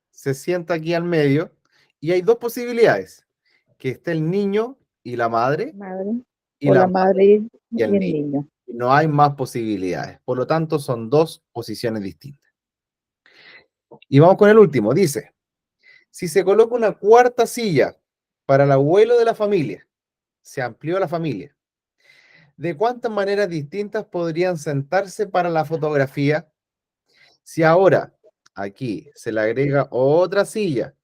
[SPEAKER 1] se sienta aquí al medio y hay 2 posibilidades. Que esté el niño y la madre, y
[SPEAKER 3] O
[SPEAKER 1] la
[SPEAKER 3] la madre
[SPEAKER 1] y
[SPEAKER 3] y el niño.
[SPEAKER 1] No hay más posibilidades. Por lo tanto, son 2 posiciones distintas. Y vamos con el último. Dice, si se coloca una cuarta silla para el abuelo de la familia, se amplió la familia, ¿de cuántas maneras distintas podrían sentarse para la fotografía? Si ahora aquí se le agrega otra silla,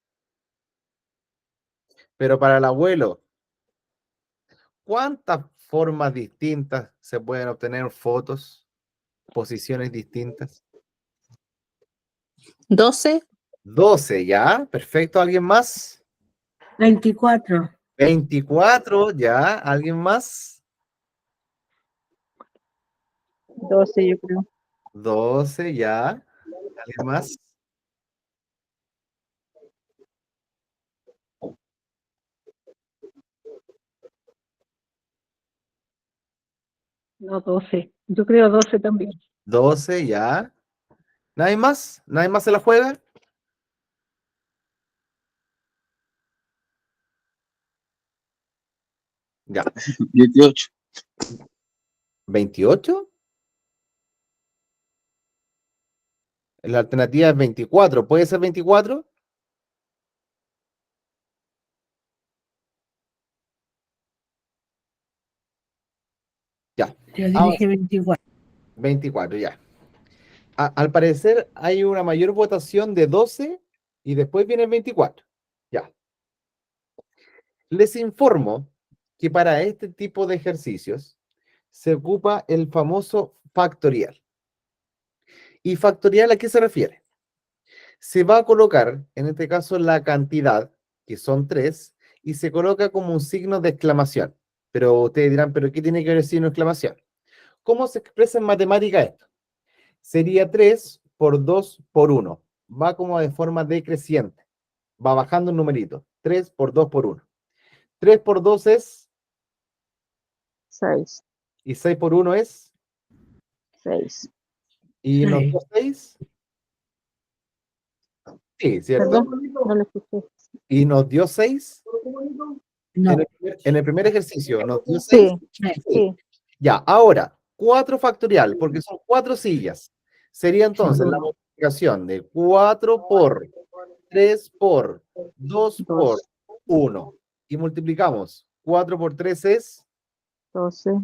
[SPEAKER 1] pero para el abuelo, ¿cuántas formas distintas se pueden obtener fotos, posiciones distintas?
[SPEAKER 8] 12.
[SPEAKER 1] 12, ¿ya? Perfecto. ¿Alguien más?
[SPEAKER 2] 24.
[SPEAKER 1] 24, ¿ya? ¿Alguien más?
[SPEAKER 3] 12, yo creo.
[SPEAKER 1] 12, ¿ya? ¿Alguien más?
[SPEAKER 7] No, 12. Yo creo 12 también.
[SPEAKER 1] 12, ¿ya? ¿Nadie más? ¿Nadie más se la juega? Ya.
[SPEAKER 6] 18.
[SPEAKER 1] 28. La alternativa es 24. ¿Puede ser 24? Ya.
[SPEAKER 2] Yo dije 24.
[SPEAKER 1] 24, ya. Al parecer hay una mayor votación de 12 y después viene el 24. Ya. Les informo que para este tipo de ejercicios se ocupa el famoso factorial. ¿Y factorial a qué se refiere? Se va a colocar, en este caso, la cantidad, que son 3, y se coloca como un signo de exclamación. Pero ustedes dirán, ¿pero qué tiene que ver el signo de exclamación? ¿Cómo se expresa en matemática esto? Sería 3 por 2 por 1. Va como de forma decreciente. Va bajando un numerito. 3 por 2 por 1. 3 por 2 es...
[SPEAKER 3] 6.
[SPEAKER 1] Y 6 por 1 es...
[SPEAKER 3] 6.
[SPEAKER 1] ¿Y nos
[SPEAKER 2] Sí.
[SPEAKER 1] dio 6? Sí, ¿cierto?
[SPEAKER 3] Perdón, no lo escuché.
[SPEAKER 1] ¿Y nos dio 6?
[SPEAKER 2] No.
[SPEAKER 1] En el primer ejercicio, ¿nos dio 6?
[SPEAKER 3] Sí, sí.
[SPEAKER 1] Ya, ahora, 4 factorial, porque son 4 sillas. Sería entonces la multiplicación de 4 por 3 por 2 por 1. Y multiplicamos. 4 por 3 es...
[SPEAKER 3] 12,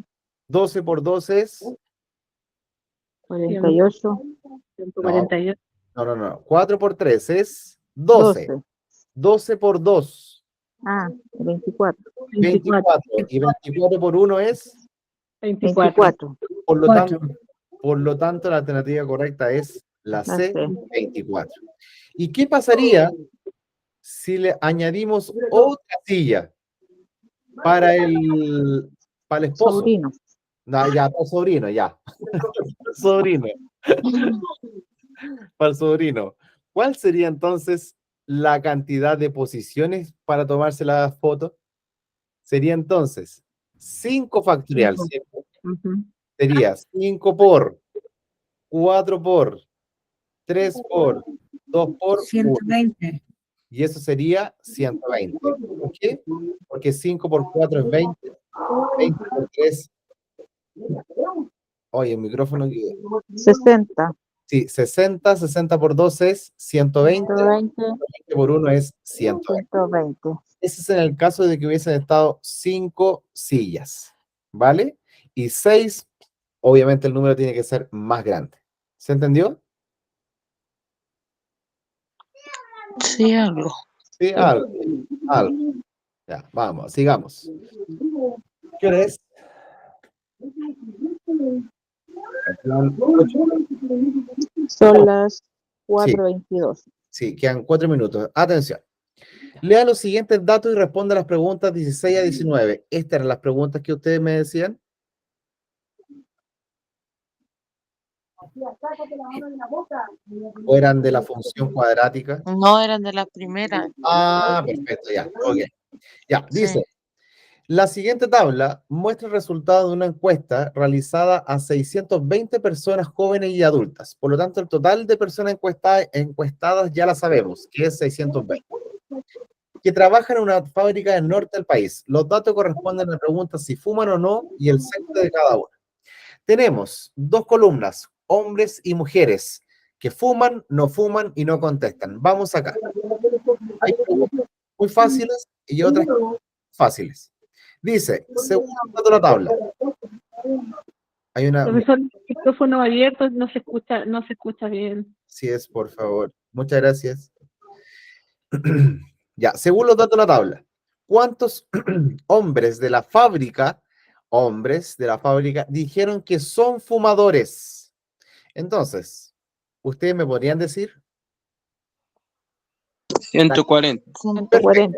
[SPEAKER 1] 12 por 2 es...
[SPEAKER 3] 48,
[SPEAKER 7] 148.
[SPEAKER 1] No. 4 por 3 es 12.
[SPEAKER 3] 12.
[SPEAKER 1] 12 por 2,
[SPEAKER 3] Ah, 24.
[SPEAKER 1] 24. Y 24 por 1 es...
[SPEAKER 3] 24.
[SPEAKER 1] Por lo
[SPEAKER 2] 4.
[SPEAKER 1] tanto, la alternativa correcta es la
[SPEAKER 3] La
[SPEAKER 1] C,
[SPEAKER 3] C.
[SPEAKER 1] 24. ¿Y qué pasaría si le añadimos otra silla para el esposo?
[SPEAKER 3] Sobrino.
[SPEAKER 1] No, ya, para el sobrino, ya. Sobrino. Para el sobrino. ¿Cuál sería entonces la cantidad de posiciones para tomarse la foto? Sería entonces 5 factorial, ¿cierto? Sería 5 por 4 por 3 por 2 por 1.
[SPEAKER 2] 120.
[SPEAKER 1] Y eso sería 120. ¿Por qué? Porque 5 por 4 es 20. 20 por 3. Oye, el micrófono.
[SPEAKER 3] 60.
[SPEAKER 1] Sí, 60. 60 por 2 es 120.
[SPEAKER 3] 120.
[SPEAKER 1] 20 por 1 es 120.
[SPEAKER 3] 120.
[SPEAKER 1] Ese es en el caso de que hubiesen estado 5 sillas. ¿Vale? Y 6, obviamente el número tiene que ser más grande. ¿Se entendió?
[SPEAKER 4] Sí, algo.
[SPEAKER 1] Sí, algo. Ya, vamos, sigamos. ¿Qué hora es?
[SPEAKER 3] Son las 4:22.
[SPEAKER 1] Sí, quedan 4 minutos. Atención. Lea los siguientes datos y responda a las preguntas 16 a 19. Estas eran las preguntas que ustedes me decían. ¿O eran de la función cuadrática?
[SPEAKER 4] No eran de la primera.
[SPEAKER 1] Ah, perfecto, ya. Ok. Ya, dice.
[SPEAKER 4] Sí.
[SPEAKER 1] La siguiente tabla muestra el resultado de una encuesta realizada a 620 personas jóvenes y adultas. Por lo tanto, el total de personas encuestadas ya la sabemos, que es 620. Que trabajan en una fábrica del norte del país. Los datos corresponden a la pregunta si fuman o no y el sexo de cada uno. Tenemos 2 columnas, hombres y mujeres, que fuman, no fuman y no contestan. Vamos acá. Hay preguntas muy fáciles y otras fáciles. Dice, según el dato de la tabla, hay una...
[SPEAKER 7] Profesor, el micrófono abierto no se escucha bien.
[SPEAKER 1] Sí es, por favor. Muchas gracias. Ya, según los datos de la tabla, ¿cuántos hombres de la fábrica dijeron que son fumadores? Entonces, ¿ustedes me podrían decir?
[SPEAKER 6] 140.
[SPEAKER 3] 140.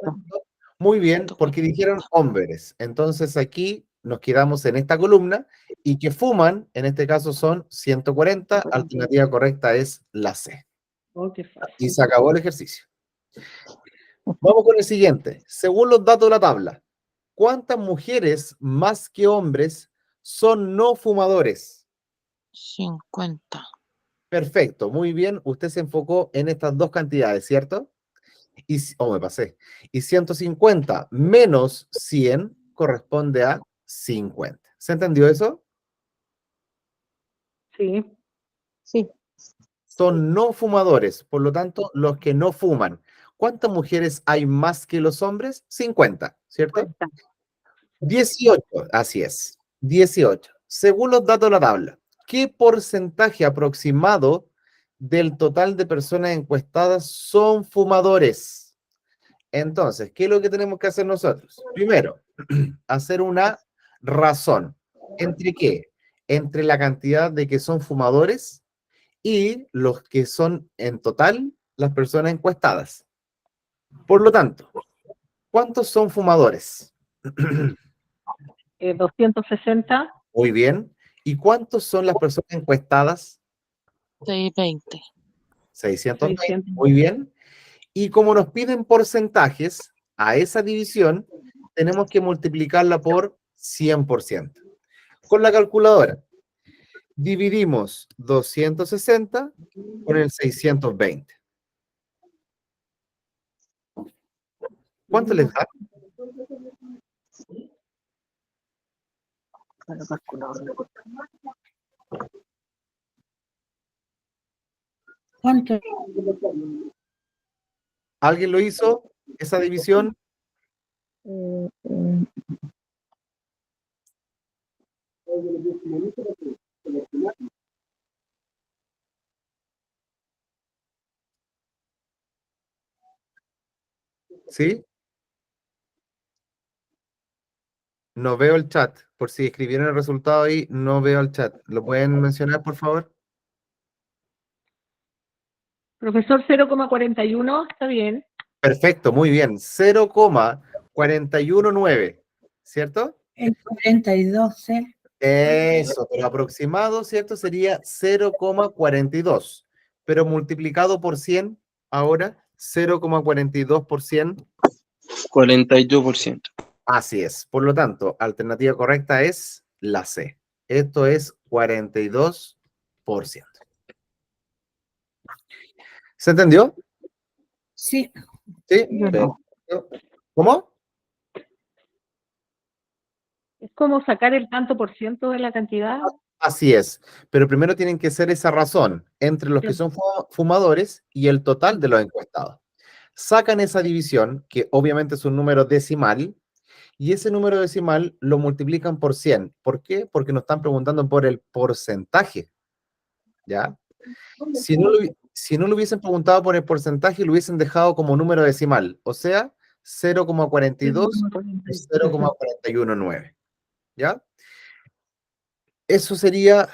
[SPEAKER 1] Muy bien, porque dijeron hombres. Entonces aquí nos quedamos en esta columna y que fuman, en este caso son 140. Alternativa correcta es la C.
[SPEAKER 7] Oh, qué fácil.
[SPEAKER 1] Y se acabó el ejercicio. Vamos con el siguiente. Según los datos de la tabla, ¿cuántas mujeres más que hombres son no fumadores?
[SPEAKER 4] 50.
[SPEAKER 1] Perfecto, muy bien. Usted se enfocó en estas dos cantidades, ¿cierto? Y, me pasé. Y 150 menos 100 corresponde a 50. ¿Se entendió eso?
[SPEAKER 7] Sí.
[SPEAKER 3] Sí.
[SPEAKER 1] Son no fumadores, por lo tanto, los que no fuman. ¿Cuántas mujeres hay más que los hombres? 50, ¿cierto? 18, así es. 18. Según los datos de la tabla, ¿qué porcentaje aproximado del total de personas encuestadas son fumadores? Entonces, ¿qué es lo que tenemos que hacer nosotros? Primero, hacer una razón. ¿Entre qué? Entre la cantidad de que son fumadores y los que son en total las personas encuestadas. Por lo tanto, ¿cuántos son fumadores?
[SPEAKER 7] 260.
[SPEAKER 1] Muy bien. ¿Y cuántos son las personas encuestadas?
[SPEAKER 4] 620.
[SPEAKER 1] 620.
[SPEAKER 7] 600.
[SPEAKER 1] Muy bien. Y como nos piden porcentajes, a esa división tenemos que multiplicarla por 100%. Con la calculadora, dividimos 260 con el 620. ¿Cuánto les da?
[SPEAKER 2] ¿Cuánto?
[SPEAKER 1] ¿Alguien lo hizo? ¿Esa división? ¿Sí? No veo el chat. Por si escribieron el resultado ahí, no veo el chat. ¿Lo pueden mencionar, por favor?
[SPEAKER 7] Profesor, 0,41, está bien.
[SPEAKER 1] Perfecto, muy bien. 0,419, ¿cierto?
[SPEAKER 2] El 42, ¿eh?
[SPEAKER 1] Eso, pero aproximado, ¿cierto? Sería 0,42. Pero multiplicado por 100, ahora 0,42 por 100.
[SPEAKER 6] 42%.
[SPEAKER 1] Así es. Por lo tanto, alternativa correcta es la C. Esto es 42%. ¿Se entendió?
[SPEAKER 2] Sí.
[SPEAKER 1] Sí.
[SPEAKER 3] Bueno.
[SPEAKER 1] Perfecto. ¿Cómo?
[SPEAKER 7] Es como sacar el tanto por ciento de la cantidad.
[SPEAKER 1] Así es. Pero primero tienen que ser esa razón entre los que son fumadores y el total de los encuestados. Sacan esa división, que obviamente es un número decimal, y ese número decimal lo multiplican por 100. ¿Por qué? Porque nos están preguntando por el porcentaje. ¿Ya? Si no lo hubiesen preguntado por el porcentaje, lo hubiesen dejado como número decimal, o sea, 0,42 o 0,419. ¿Ya? Eso sería,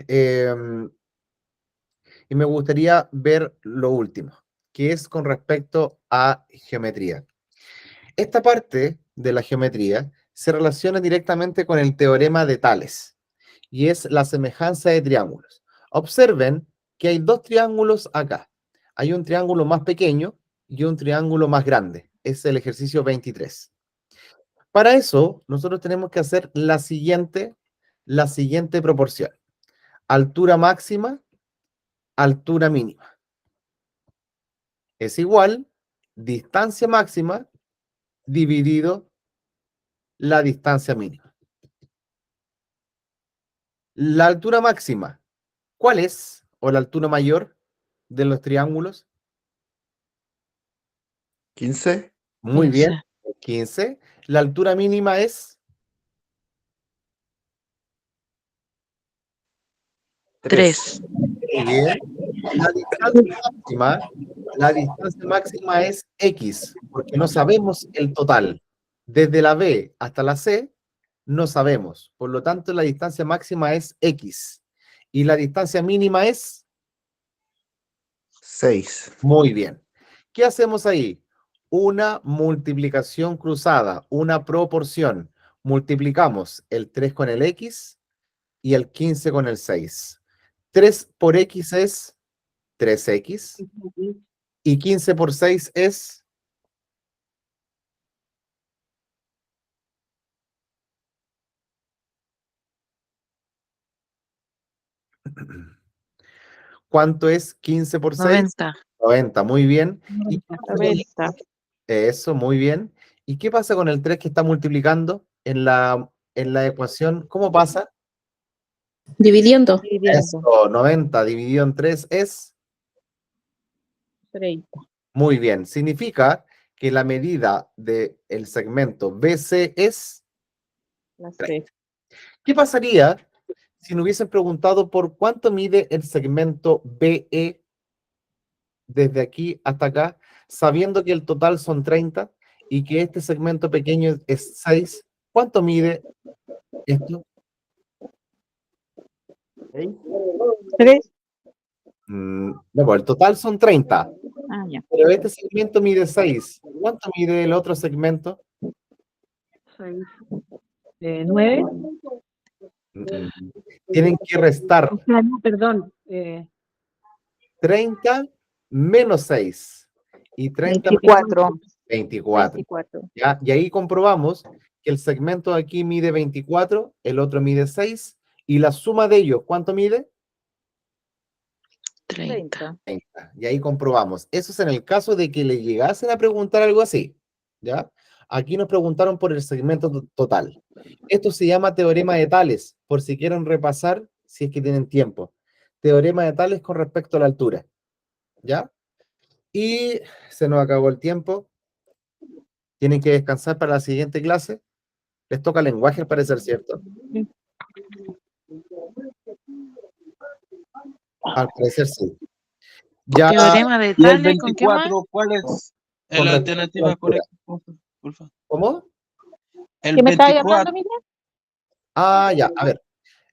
[SPEAKER 1] y me gustaría ver lo último, que es con respecto a geometría. Esta parte de la geometría se relaciona directamente con el teorema de Tales, y es la semejanza de triángulos. Observen que hay dos triángulos acá. Hay un triángulo más pequeño y un triángulo más grande. Es el ejercicio 23. Para eso, nosotros tenemos que hacer la siguiente proporción. Altura máxima, altura mínima. Es igual distancia máxima dividido la distancia mínima. La altura máxima, ¿cuál es? ¿O la altura mayor de los triángulos?
[SPEAKER 5] 15.
[SPEAKER 1] Muy bien, 15. La altura mínima es
[SPEAKER 4] 3.
[SPEAKER 1] muy bien. La distancia máxima es X, porque no sabemos el total. Desde la B hasta la C, no sabemos. Por lo tanto, la distancia máxima es X. Y la distancia mínima es
[SPEAKER 5] 6.
[SPEAKER 1] muy bien. ¿Qué hacemos ahí? Una multiplicación cruzada, una proporción. Multiplicamos el 3 con el X y el 15 con el 6. 3 por X es 3X y 15 por 6 es '¿Cuánto es 15 por 6?
[SPEAKER 4] 90.
[SPEAKER 1] 90, muy bien. ¿Y qué pasa con
[SPEAKER 3] 90.
[SPEAKER 1] eso? Muy bien. ¿Y qué pasa con el 3 que está multiplicando en la ecuación? ¿Cómo pasa?
[SPEAKER 8] Dividiendo.
[SPEAKER 1] Eso, 90 dividido en 3 es
[SPEAKER 3] 30.
[SPEAKER 1] muy bien. Significa que la medida del segmento BC es
[SPEAKER 3] Las 3.
[SPEAKER 1] ¿Qué pasaría si nos hubiesen preguntado por cuánto mide el segmento BE desde aquí hasta acá, sabiendo que el total son 30 y que este segmento pequeño es 6? ¿Cuánto mide esto?
[SPEAKER 3] 3.
[SPEAKER 1] No, pues el total son 30,
[SPEAKER 3] Ah, ya.
[SPEAKER 1] pero este segmento mide 6. ¿Cuánto mide el otro segmento?
[SPEAKER 7] 9.
[SPEAKER 1] Tienen que restar
[SPEAKER 7] O sea, no, perdón.
[SPEAKER 1] 30 menos 6 y 30 menos
[SPEAKER 3] 24.
[SPEAKER 1] 24.
[SPEAKER 3] 24.
[SPEAKER 1] ¿Ya? Y ahí comprobamos que el segmento de aquí mide 24, el otro mide 6, y la suma de ellos, ¿cuánto mide?
[SPEAKER 4] 30.
[SPEAKER 1] 30. Y ahí comprobamos. Eso es en el caso de que le llegasen a preguntar algo así, ¿ya? Aquí nos preguntaron por el segmento total. Esto se llama teorema de Tales, por si quieren repasar, si es que tienen tiempo. Teorema de Tales con respecto a la altura, ¿ya? Y se nos acabó el tiempo. Tienen que descansar para la siguiente clase. Les toca lenguaje, al parecer, ¿cierto? Al parecer, sí. Ya,
[SPEAKER 4] Teorema de
[SPEAKER 6] ¿Y el
[SPEAKER 4] Tales, ¿con qué más?
[SPEAKER 6] 24 cuál es
[SPEAKER 1] con
[SPEAKER 6] la
[SPEAKER 1] respecto a la
[SPEAKER 6] alternativa
[SPEAKER 1] altura.
[SPEAKER 6] correcta? Por favor.
[SPEAKER 1] ¿Cómo?
[SPEAKER 6] El
[SPEAKER 3] ¿Qué me estabas
[SPEAKER 6] 24,
[SPEAKER 3] hablando, Miguel?
[SPEAKER 1] Ah, ya, a ver.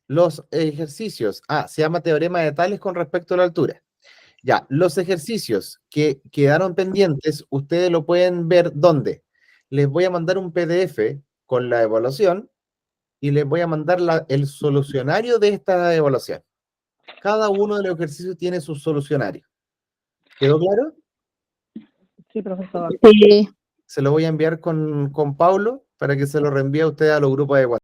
[SPEAKER 1] Los ejercicios. Se llama teorema de Tales con respecto a la altura. Ya, los ejercicios que quedaron pendientes, ustedes lo pueden ver ¿dónde? Les voy a mandar un PDF con la evaluación y les voy a mandar el solucionario de esta evaluación. Cada uno de los ejercicios tiene su solucionario. ¿Quedó claro?
[SPEAKER 7] Sí, profesor.
[SPEAKER 8] Sí.
[SPEAKER 1] Se lo voy a enviar con Paulo para que se lo reenvíe a usted a los grupos de WhatsApp.